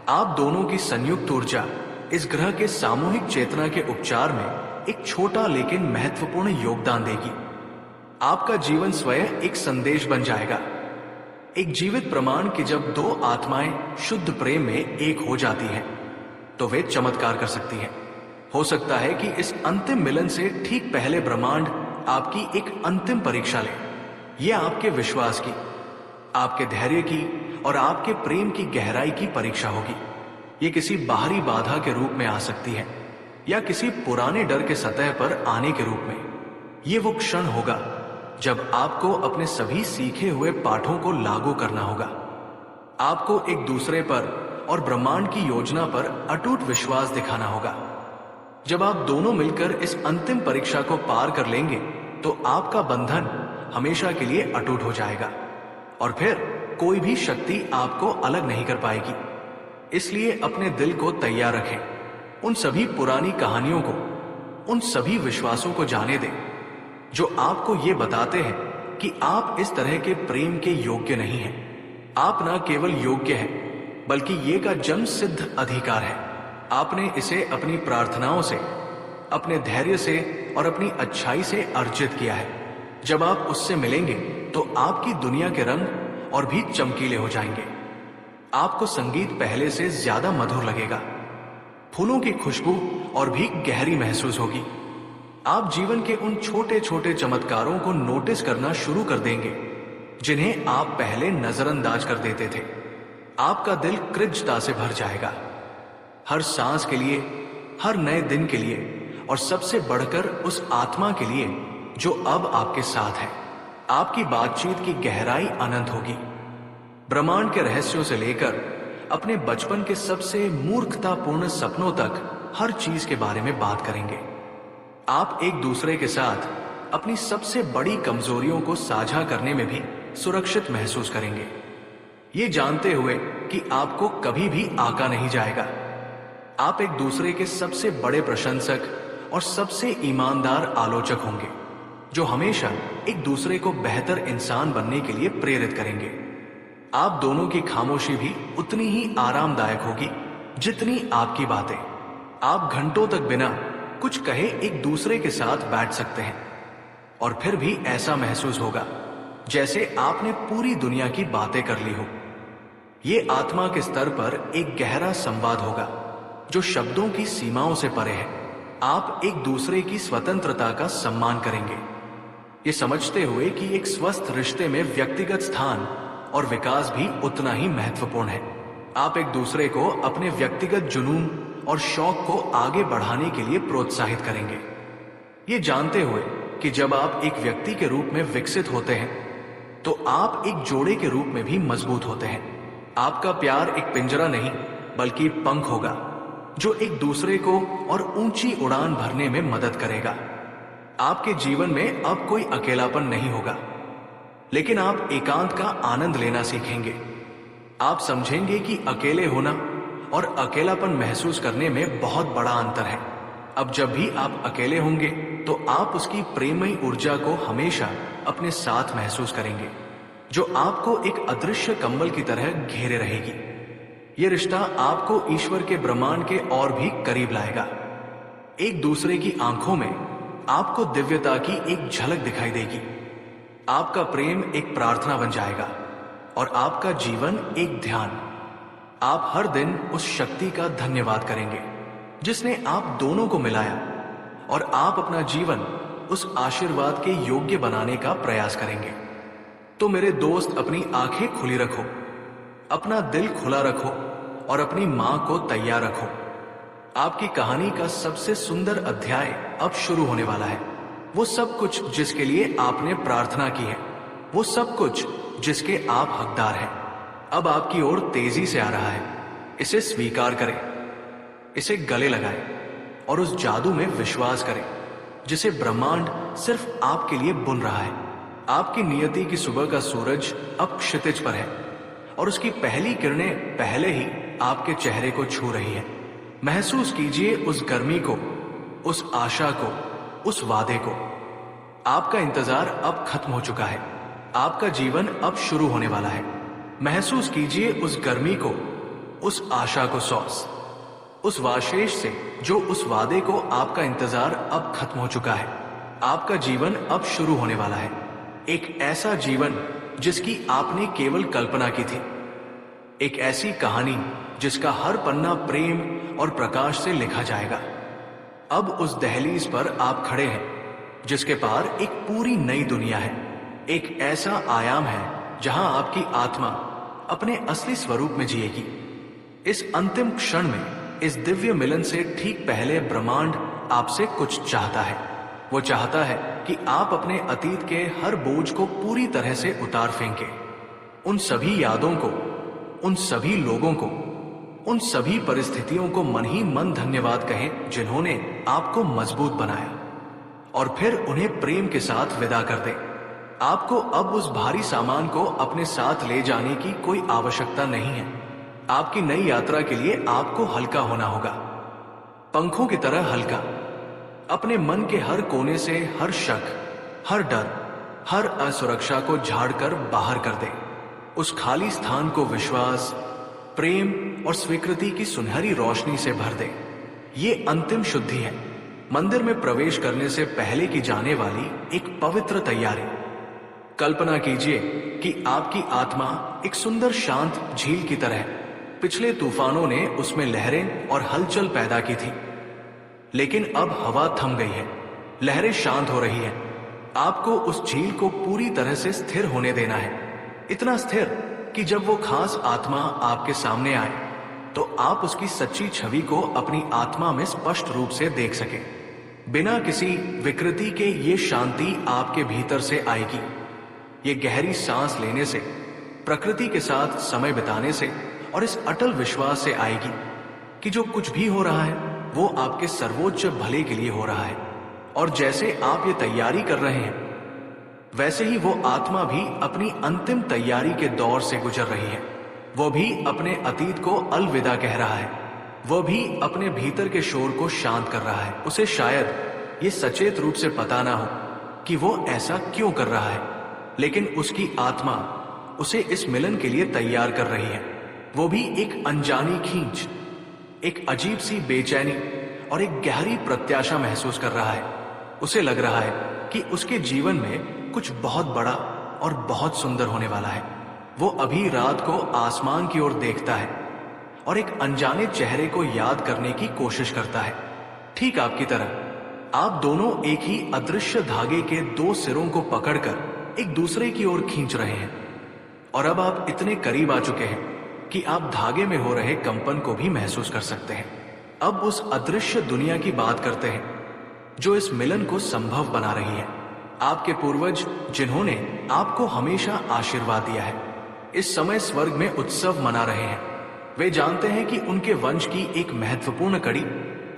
आप दोनों की संयुक्त ऊर्जा इस ग्रह के सामूहिक चेतना के उपचार में एक छोटा लेकिन महत्वपूर्ण योगदान देगी। आपका जीवन स्वयं एक संदेश बन जाएगा, एक जीवित प्रमाण कि जब दो आत्माएं शुद्ध प्रेम में एक हो जाती हैं, तो वे चमत्कार कर सकती हैं। हो सकता है कि इस अंतिम मिलन से ठीक पहले ब्रह्मांड आपकी एक अंतिम परीक्षा ले। यह आपके विश्वास की, आपके धैर्य की और आपके प्रेम की गहराई की परीक्षा होगी। ये किसी बाहरी बाधा के रूप में आ सकती है, या किसी पुराने डर के सतह पर आने के रूप में। ये वो क्षण होगा जब आपको अपने सभी सीखे हुए पाठों को लागू करना होगा। आपको एक दूसरे पर और ब्रह्मांड की योजना पर अटूट विश्वास दिखाना होगा। जब आप दोनों मिलकर इस अंतिम परीक्षा को पार कर लेंगे, तो आपका बंधन हमेशा के लिए अटूट हो जाएगा, और फिर कोई भी शक्ति आपको अलग नहीं कर पाएगी। इसलिए अपने दिल को तैयार रखें। उन सभी पुरानी कहानियों को, उन सभी विश्वासों को जाने दें जो आपको ये बताते हैं कि आप इस तरह के प्रेम के योग्य नहीं हैं। आप न केवल योग्य हैं, बल्कि ये का जन्म सिद्ध अधिकार है। आपने इसे अपनी प्रार्थनाओं से, अपने धैर्य से और अपनी अच्छाई से अर्जित किया है। जब आप उससे मिलेंगे तो आपकी दुनिया के रंग और भी चमकीले हो जाएंगे। आपको संगीत पहले से ज्यादा मधुर लगेगा, फूलों की खुशबू और भी गहरी महसूस होगी। आप जीवन के उन छोटे छोटे चमत्कारों को नोटिस करना शुरू कर देंगे जिन्हें आप पहले नजरअंदाज कर देते थे। आपका दिल कृतज्ञता से भर जाएगा, हर सांस के लिए, हर नए दिन के लिए, और सबसे बढ़कर उस आत्मा के लिए जो अब आपके साथ है। आपकी बातचीत की गहराई अनंत होगी। ब्रह्मांड के रहस्यों से लेकर अपने बचपन के सबसे मूर्खतापूर्ण सपनों तक हर चीज के बारे में बात करेंगे। आप एक दूसरे के साथ अपनी सबसे बड़ी कमजोरियों को साझा करने में भी सुरक्षित महसूस करेंगे, ये जानते हुए कि आपको कभी भी आका नहीं जाएगा। आप एक दूसरे के सबसे बड़े प्रशंसक और सबसे ईमानदार आलोचक होंगे, जो हमेशा एक दूसरे को बेहतर इंसान बनने के लिए प्रेरित करेंगे। आप दोनों की खामोशी भी उतनी ही आरामदायक होगी जितनी आपकी बातें। आप घंटों तक बिना कुछ कहे एक दूसरे के साथ बैठ सकते हैं, और फिर भी ऐसा महसूस होगा जैसे आपने पूरी दुनिया की बातें कर ली हो। ये आत्मा के स्तर पर एक गहरा संवाद होगा जो शब्दों की सीमाओं से परे है। आप एक दूसरे की स्वतंत्रता का सम्मान करेंगे, ये समझते हुए कि एक स्वस्थ रिश्ते में व्यक्तिगत स्थान और विकास भी उतना ही महत्वपूर्ण है। आप एक दूसरे को अपने व्यक्तिगत जुनून और शौक को आगे बढ़ाने के लिए प्रोत्साहित करेंगे, ये जानते हुए कि जब आप एक व्यक्ति के रूप में विकसित होते हैं तो आप एक जोड़े के रूप में भी मजबूत होते हैं। आपका प्यार एक पिंजरा नहीं बल्कि पंख होगा जो एक दूसरे को और ऊंची उड़ान भरने में मदद करेगा। आपके जीवन में अब कोई अकेलापन नहीं होगा, लेकिन आप एकांत का आनंद लेना सीखेंगे। आप समझेंगे कि अकेले होना और अकेलापन महसूस करने में बहुत बड़ा अंतर है। अब जब भी आप अकेले होंगे तो आप उसकी प्रेममयी ऊर्जा को हमेशा अपने साथ महसूस करेंगे। जो आपको एक अदृश्य कंबल की तरह घेरे रहेगी। ये रिश्ता आपको ईश्वर के ब्रह्मांड के और भी करीब लाएगा। एक दूसरे की आंखों में आपको दिव्यता की एक झलक दिखाई देगी। आपका प्रेम एक प्रार्थना बन जाएगा और आपका जीवन एक ध्यान। आप हर दिन उस शक्ति का धन्यवाद करेंगे जिसने आप दोनों को मिलाया, और आप अपना जीवन उस आशीर्वाद के योग्य बनाने का प्रयास करेंगे। तो मेरे दोस्त, अपनी आंखें खुली रखो, अपना दिल खुला रखो और अपनी मां को तैयार रखो। आपकी कहानी का सबसे सुंदर अध्याय अब शुरू होने वाला है। वो सब कुछ जिसके लिए आपने प्रार्थना की है, वो सब कुछ जिसके आप हकदार हैं, अब आपकी ओर तेजी से आ रहा है। इसे स्वीकार करें, इसे गले लगाएं और उस जादू में विश्वास करें जिसे ब्रह्मांड सिर्फ आपके लिए बुन रहा है। आपकी नियति की सुबह का सूरज अब क्षितिज पर है और उसकी पहली किरणें पहले ही आपके चेहरे को छू रही हैं। महसूस कीजिए उस गर्मी को, उस आशा को, उस वादे को। आपका इंतजार अब खत्म हो चुका है। आपका जीवन अब शुरू होने वाला है। महसूस कीजिए उस गर्मी को, उस आशा को, उस वाशेष से जो उस वादे को आपका इंतजार अब खत्म हो चुका है। आपका जीवन अब शुरू होने वाला है। एक ऐसा जीवन जिसकी आपने केवल कल्पना की थी। एक ऐसी कहानी जिसका हर पन्ना प्रेम और प्रकाश से लिखा जाएगा। अब उस दहलीज पर आप खड़े हैं जिसके पार एक पूरी नई दुनिया है। एक ऐसा आयाम है जहां आपकी आत्मा अपने असली स्वरूप में जिएगी। इस अंतिम क्षण में, इस दिव्य मिलन से ठीक पहले ब्रह्मांड आपसे कुछ चाहता है। वो चाहता है कि आप अपने अतीत के हर बोझ को पूरी तरह से उतार फेंके। उन सभी यादों को, उन सभी लोगों को, उन सभी परिस्थितियों को मन ही मन धन्यवाद कहें जिन्होंने आपको मजबूत बनाया, और फिर उन्हें प्रेम के साथ विदा कर दें। आपको अब उस भारी सामान को अपने साथ ले जाने की कोई आवश्यकता नहीं है। आपकी नई यात्रा के लिए आपको हल्का होना होगा, पंखों की तरह हल्का। अपने मन के हर कोने से हर शक, हर डर, हर असुरक्षा को झाड़कर बाहर कर दे। उस खाली स्थान को विश्वास, प्रेम और स्वीकृति की सुनहरी रोशनी से भर दे। ये अंतिम शुद्धि है, मंदिर में प्रवेश करने से पहले की जाने वाली एक पवित्र तैयारी। कल्पना कीजिए कि आपकी आत्मा एक सुंदर शांत झील की तरह। पिछले तूफानों ने उसमें लहरें और हलचल पैदा की थी, लेकिन अब हवा थम गई है, लहरें शांत हो रही हैं। आपको उस झील को पूरी तरह से स्थिर होने देना है, इतना स्थिर कि जब वो खास आत्मा आपके सामने आए तो आप उसकी सच्ची छवि को अपनी आत्मा में स्पष्ट रूप से देख सकें। बिना किसी विकृति के ये शांति आपके भीतर से आएगी। ये गहरी सांस लेने से, प्रकृति के साथ समय बिताने से और इस अटल विश्वास से आएगी कि जो कुछ भी हो रहा है वो आपके सर्वोच्च भले के लिए हो रहा है। और जैसे आप ये तैयारी कर रहे हैं, वैसे ही वो आत्मा भी अपनी अंतिम तैयारी के दौर से गुजर रही है। वो भी अपने अतीत को अलविदा कह रहा है। वो भी अपने भीतर के शोर को शांत कर रहा है। उसे शायद ये सचेत रूप से पता ना हो कि वो ऐसा क्यों कर रहा है, लेकिन उसकी आत्मा उसे इस मिलन के लिए तैयार कर रही है। वो भी एक अनजानी खींच, एक अजीब सी बेचैनी और एक गहरी प्रत्याशा महसूस कर रहा है। उसे लग रहा है कि उसके जीवन में कुछ बहुत बड़ा और बहुत सुंदर होने वाला है। वो अभी रात को आसमान की ओर देखता है और एक अनजाने चेहरे को याद करने की कोशिश करता है। ठीक आपकी तरह आप दोनों एक ही अदृश्य धागे के दो सिरों को पकड़कर एक दूसरे की ओर खींच रहे हैं, और अब आप इतने करीब आ चुके हैं कि आप धागे में हो रहे कंपन को भी महसूस कर सकते हैं। अब उस अदृश्य दुनिया की बात करते हैं जो इस मिलन को संभव बना रही है। आपके पूर्वज जिन्होंने आपको हमेशा आशीर्वाद दिया है, इस समय स्वर्ग में उत्सव मना रहे हैं। वे जानते हैं कि उनके वंश की एक महत्वपूर्ण कड़ी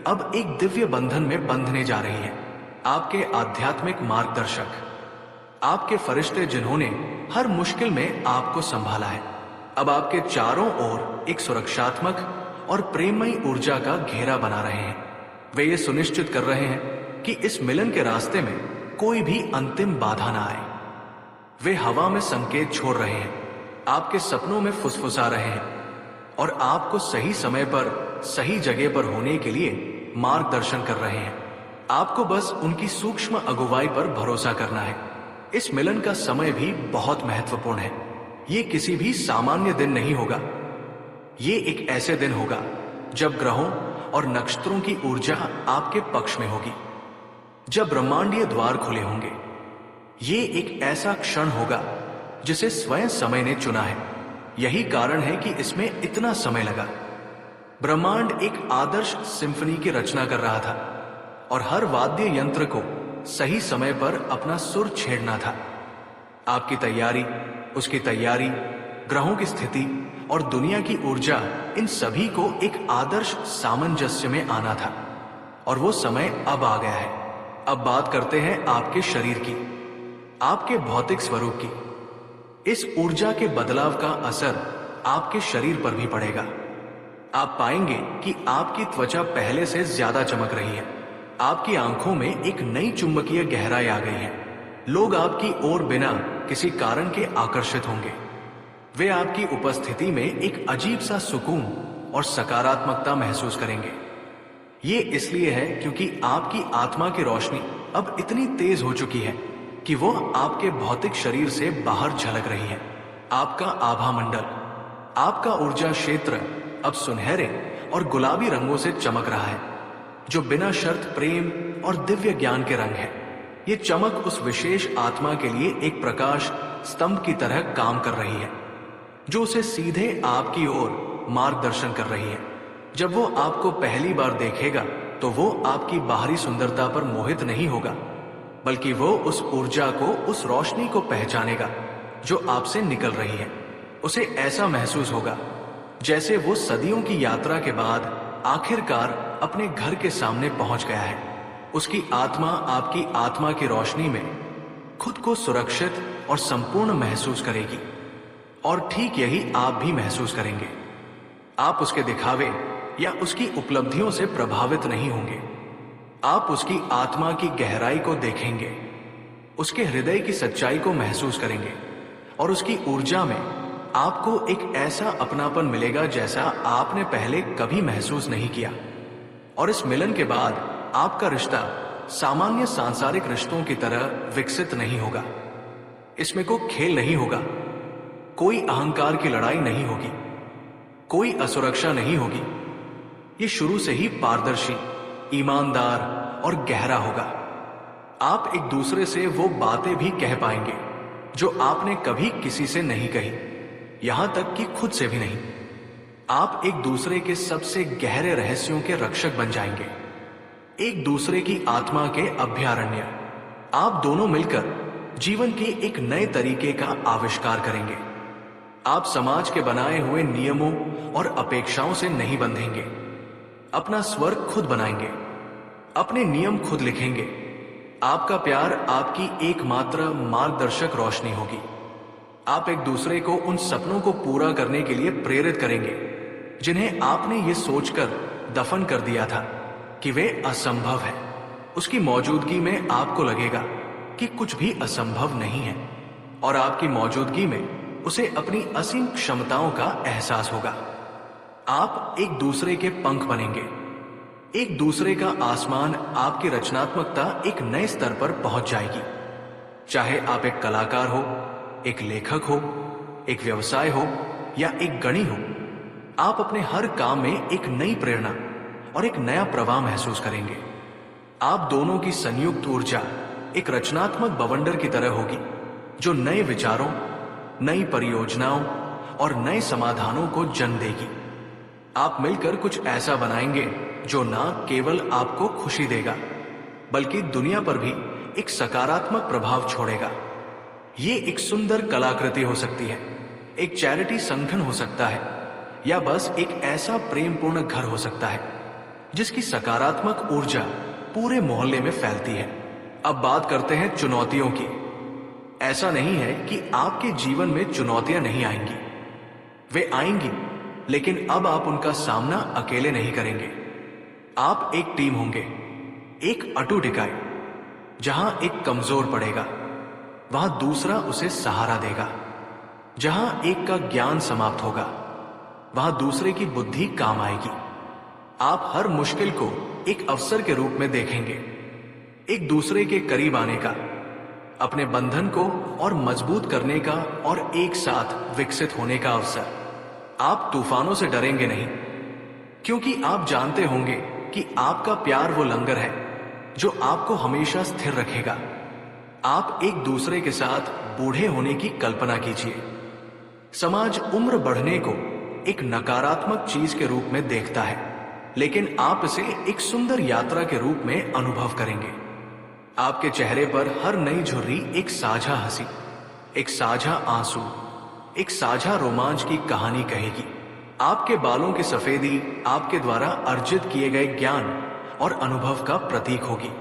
अब एक दिव्य बंधन में बंधने जा रही है। आपके आध्यात्मिक मार्गदर्शक, आपके फरिश्ते जिन्होंने हर मुश्किल में आपको संभाला है, अब आपके चारों ओर एक सुरक्षात्मक और प्रेममयी ऊर्जा का घेरा बना रहे हैं। वे ये सुनिश्चित कर रहे हैं कि इस मिलन के रास्ते में कोई भी अंतिम बाधा ना आए। वे हवा में संकेत छोड़ रहे हैं, आपके सपनों में फुसफुसा रहे हैं और आपको सही समय पर सही जगह पर होने के लिए मार्गदर्शन कर रहे हैं। आपको बस उनकी सूक्ष्म अगुवाई पर भरोसा करना है। इस मिलन का समय भी बहुत महत्वपूर्ण है। ये किसी भी सामान्य दिन नहीं होगा। ये एक ऐसे दिन होगा जब ग्रहों और नक्षत्रों की ऊर्जा आपके पक्ष में होगी, जब ब्रह्मांडीय द्वार खुले होंगे। ये एक ऐसा क्षण होगा जिसे स्वयं समय ने चुना है। यही कारण है कि इसमें इतना समय लगा। ब्रह्मांड एक आदर्श सिम्फनी की रचना कर रहा था और हर वाद्य यंत्र को सही समय पर अपना सुर छेड़ना था। आपकी तैयारी, उसकी तैयारी, ग्रहों की स्थिति और दुनिया की ऊर्जा, इन सभी को एक आदर्श सामंजस्य में आना था और वो समय अब आ गया है। अब बात करते हैं आपके शरीर की, आपके भौतिक स्वरूप की। इस ऊर्जा के बदलाव का असर आपके शरीर पर भी पड़ेगा। आप पाएंगे कि आपकी त्वचा पहले से ज्यादा चमक रही है। आपकी आंखों में एक नई चुंबकीय गहराई आ गई है। लोग आपकी ओर बिना किसी कारण के आकर्षित होंगे। वे आपकी उपस्थिति में एक अजीब सा सुकून और सकारात्मकता महसूस करेंगे। ये इसलिए है क्योंकि आपकी आत्मा की रोशनी अब इतनी तेज हो चुकी है कि वो आपके भौतिक शरीर से बाहर झलक रही है। आपका आभा मंडल, आपका ऊर्जा क्षेत्र अब सुनहरे और गुलाबी रंगों से चमक रहा है, जो बिना शर्त प्रेम और दिव्य ज्ञान के रंग है। ये चमक उस विशेष आत्मा के लिए एक प्रकाश स्तंभ की तरह काम कर रही है, जो उसे सीधे आपकी ओर मार्गदर्शन कर रही है। जब वो आपको पहली बार देखेगा तो वो आपकी बाहरी सुंदरता पर मोहित नहीं होगा, बल्कि वो उस ऊर्जा को, उस रोशनी को पहचानेगा जो आपसे निकल रही है। उसे ऐसा महसूस होगा जैसे वो सदियों की यात्रा के बाद आखिरकार अपने घर के सामने पहुंच गया है। उसकी आत्मा आपकी आत्मा की रोशनी में खुद को सुरक्षित और संपूर्ण महसूस करेगी और ठीक यही आप भी महसूस करेंगे। आप उसके दिखावे या उसकी उपलब्धियों से प्रभावित नहीं होंगे। आप उसकी आत्मा की गहराई को देखेंगे, उसके हृदय की सच्चाई को महसूस करेंगे और उसकी ऊर्जा में आपको एक ऐसा अपनापन मिलेगा जैसा आपने पहले कभी महसूस नहीं किया। और इस मिलन के बाद आपका रिश्ता सामान्य सांसारिक रिश्तों की तरह विकसित नहीं होगा। इसमें कोई खेल नहीं होगा, कोई अहंकार की लड़ाई नहीं होगी, कोई असुरक्षा नहीं होगी। ये शुरू से ही पारदर्शी, ईमानदार और गहरा होगा। आप एक दूसरे से वो बातें भी कह पाएंगे जो आपने कभी किसी से नहीं कही, यहां तक कि खुद से भी नहीं। आप एक दूसरे के सबसे गहरे रहस्यों के रक्षक बन जाएंगे, एक दूसरे की आत्मा के अभयारण्य। आप दोनों मिलकर जीवन के एक नए तरीके का आविष्कार करेंगे। आप समाज के बनाए हुए नियमों और अपेक्षाओं से नहीं बंधेंगे। अपना स्वर्ग खुद बनाएंगे, अपने नियम खुद लिखेंगे। आपका प्यार आपकी एकमात्र मार्गदर्शक रोशनी होगी। आप एक दूसरे को उन सपनों को पूरा करने के लिए प्रेरित करेंगे जिन्हें आपने ये सोचकर दफन कर दिया था कि वे असंभव है। उसकी मौजूदगी में आपको लगेगा कि कुछ भी असंभव नहीं है और आपकी मौजूदगी में उसे अपनी असीम क्षमताओं का एहसास होगा। आप एक दूसरे के पंख बनेंगे, एक दूसरे का आसमान। आपकी रचनात्मकता एक नए स्तर पर पहुंच जाएगी। चाहे आप एक कलाकार हो, एक लेखक हो, एक व्यवसाय हो या एक गणी हो, आप अपने हर काम में एक नई प्रेरणा और एक नया प्रवाह महसूस करेंगे। आप दोनों की संयुक्त ऊर्जा एक रचनात्मक बवंडर की तरह होगी जो नए विचारों, नई परियोजनाओं और नए समाधानों को जन्म देगी। आप मिलकर कुछ ऐसा बनाएंगे जो न केवल आपको खुशी देगा बल्कि दुनिया पर भी एक सकारात्मक प्रभाव छोड़ेगा। ये एक सुंदर कलाकृति हो सकती है, एक चैरिटी संगठन हो सकता है या बस एक ऐसा प्रेमपूर्ण घर हो सकता है जिसकी सकारात्मक ऊर्जा पूरे मोहल्ले में फैलती है। अब बात करते हैं चुनौतियों की। ऐसा नहीं है कि आपके जीवन में चुनौतियां नहीं आएंगी, वे आएंगी, लेकिन अब आप उनका सामना अकेले नहीं करेंगे। आप एक टीम होंगे, एक अटूट इकाई। जहां एक कमजोर पड़ेगा वहां दूसरा उसे सहारा देगा। जहां एक का ज्ञान समाप्त होगा, वहां दूसरे की बुद्धि काम आएगी। आप हर मुश्किल को एक अवसर के रूप में देखेंगे, एक दूसरे के करीब आने का, अपने बंधन को और मजबूत करने का और एक साथ विकसित होने का अवसर। आप तूफानों से डरेंगे नहीं, क्योंकि आप जानते होंगे कि आपका प्यार वो लंगर है जो आपको हमेशा स्थिर रखेगा। आप एक दूसरे के साथ बूढ़े होने की कल्पना कीजिए। समाज उम्र बढ़ने को एक नकारात्मक चीज के रूप में देखता है, लेकिन आप इसे एक सुंदर यात्रा के रूप में अनुभव करेंगे। आपके चेहरे पर हर नई झुर्री एक साझा हंसी, एक साझा आंसू, एक साझा रोमांच की कहानी कहेगी। आपके बालों की सफेदी आपके द्वारा अर्जित किए गए ज्ञान और अनुभव का प्रतीक होगी।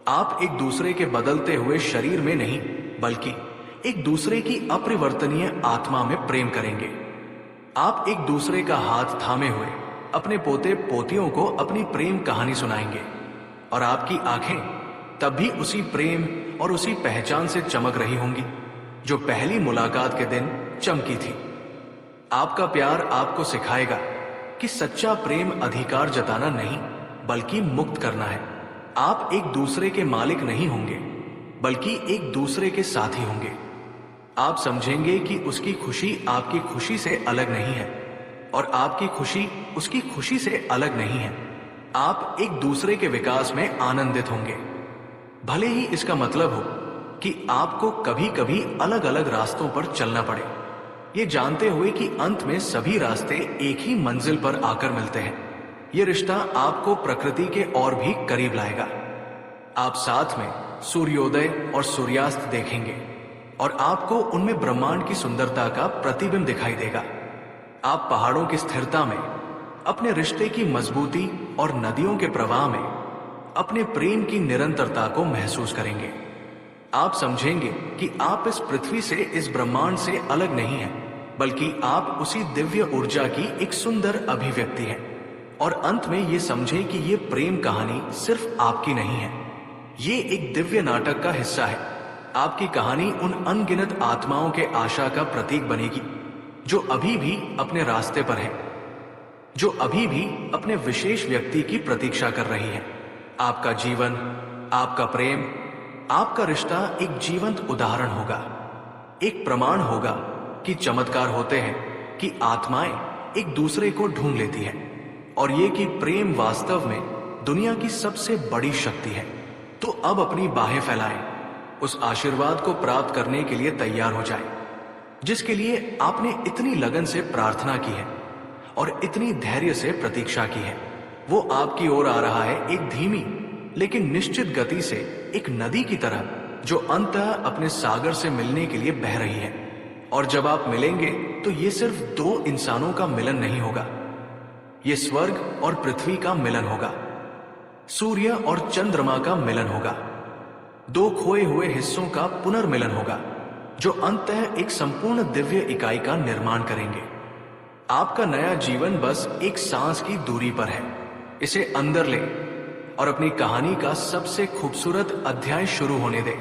आप एक दूसरे के बदलते हुए शरीर में नहीं, बल्कि एक दूसरे की अपरिवर्तनीय आत्मा में प्रेम करेंगे। आप एक दूसरे का हाथ थामे हुए अपने पोते पोतियों को अपनी प्रेम कहानी सुनाएंगे, और आपकी आंखें तब भी उसी प्रेम और उसी पहचान से चमक रही होंगी जो पहली मुलाकात के दिन चमकी थी। आपका प्यार आपको सिखाएगा कि सच्चा प्रेम अधिकार जताना नहीं, बल्कि मुक्त करना है। आप एक दूसरे के मालिक नहीं होंगे, बल्कि एक दूसरे के साथी होंगे। आप समझेंगे कि उसकी खुशी आपकी खुशी से अलग नहीं है, और आपकी खुशी उसकी खुशी से अलग नहीं है। आप एक दूसरे के विकास में आनंदित होंगे, भले ही इसका मतलब हो कि आपको कभी कभी अलग अलग रास्तों पर चलना पड़े, ये जानते हुए कि अंत में सभी रास्ते एक ही मंजिल पर आकर मिलते हैं। ये रिश्ता आपको प्रकृति के और भी करीब लाएगा। आप साथ में सूर्योदय और सूर्यास्त देखेंगे, और आपको उनमें ब्रह्मांड की सुंदरता का प्रतिबिंब दिखाई देगा। आप पहाड़ों की स्थिरता में, अपने रिश्ते की मजबूती और नदियों के प्रवाह में अपने प्रेम की निरंतरता को महसूस करेंगे। आप समझेंगे कि आप इस पृथ्वी से, इस ब्रह्मांड से अलग नहीं हैं, बल्कि आप उसी दिव्य ऊर्जा की एक सुंदर अभिव्यक्ति हैं। और अंत में ये समझें कि ये प्रेम कहानी सिर्फ आपकी नहीं है, ये एक दिव्य नाटक का हिस्सा है। आपकी कहानी उन अनगिनत आत्माओं के आशा का प्रतीक बनेगी जो अभी भी अपने रास्ते पर हैं, जो अभी भी अपने विशेष व्यक्ति की प्रतीक्षा कर रही हैं। आपका जीवन, आपका प्रेम, आपका रिश्ता एक जीवंत उदाहरण होगा, एक प्रमाण होगा कि चमत्कार होते हैं, कि आत्माएं एक दूसरे को ढूंढ लेती हैं, और ये कि प्रेम वास्तव में दुनिया की सबसे बड़ी शक्ति है। तो अब अपनी बाहें फैलाएं, उस आशीर्वाद को प्राप्त करने के लिए तैयार हो जाएं, जिसके लिए आपने इतनी लगन से प्रार्थना की है और इतनी धैर्य से प्रतीक्षा की है। वो आपकी ओर आ रहा है, एक धीमी लेकिन निश्चित गति से, एक नदी की तरह जो अंततः अपने सागर से मिलने के लिए बह रही है। और जब आप मिलेंगे तो ये सिर्फ दो इंसानों का मिलन नहीं होगा, ये स्वर्ग और पृथ्वी का मिलन होगा, सूर्य और चंद्रमा का मिलन होगा, दो खोए हुए हिस्सों का पुनर्मिलन होगा, जो अंततः एक संपूर्ण दिव्य इकाई का निर्माण करेंगे। आपका नया जीवन बस एक सांस की दूरी पर है। इसे अंदर ले और अपनी कहानी का सबसे खूबसूरत अध्याय शुरू होने दे।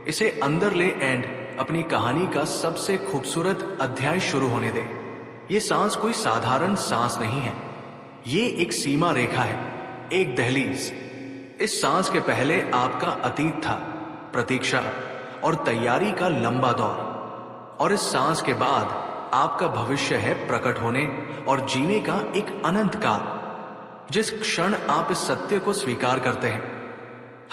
इसे अंदर ले एंड अपनी कहानी का सबसे खूबसूरत अध्याय शुरू होने दे। ये सांस कोई साधारण सांस नहीं है, ये एक सीमा रेखा है, एक दहलीज। इस सांस के पहले आपका अतीत था, प्रतीक्षा और तैयारी का लंबा दौर, और इस सांस के बाद आपका भविष्य है प्रकट होने और जीने का एक अनंत काल। जिस क्षण आप इस सत्य को स्वीकार करते हैं,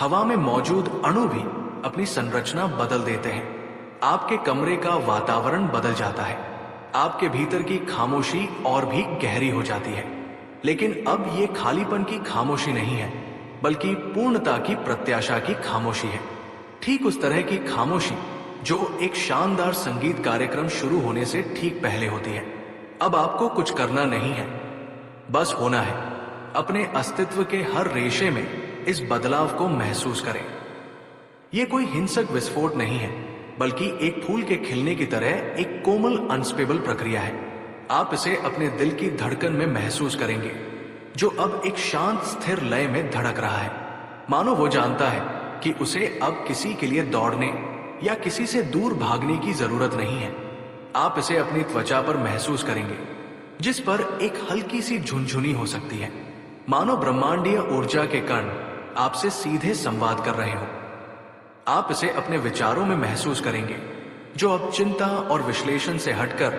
हवा में मौजूद अणु भी अपनी संरचना बदल देते हैं। आपके कमरे का वातावरण बदल जाता है, आपके भीतर की खामोशी और भी गहरी हो जाती है। लेकिन अब ये खालीपन की खामोशी नहीं है, बल्कि पूर्णता की प्रत्याशा की खामोशी है। ठीक उस तरह की खामोशी जो एक शानदार संगीत कार्यक्रम शुरू होने से ठीक पहले होती है। अब आपको कुछ करना नहीं है, बस होना है। अपने अस्तित्व के हर रेशे में इस बदलाव को महसूस करें। यह कोई हिंसक विस्फोट नहीं है, बल्कि एक फूल के खिलने की तरह एक कोमल अनस्टेबल प्रक्रिया है। आप इसे अपने दिल की धड़कन में महसूस करेंगे, जो अब एक शांत स्थिर लय में धड़क रहा है। मानो वो जानता है कि उसे अब किसी के लिए दौड़ने या किसी से दूर भागने की जरूरत नहीं है। आप इसे अपनी त्वचा पर महसूस करेंगे, जिस पर एक हल्की सी झुनझुनी हो सकती है, मानो ब्रह्मांडीय ऊर्जा के कण आपसे सीधे संवाद कर रहे हो। आप इसे अपने विचारों में महसूस करेंगे, जो अब चिंता और विश्लेषण से हटकर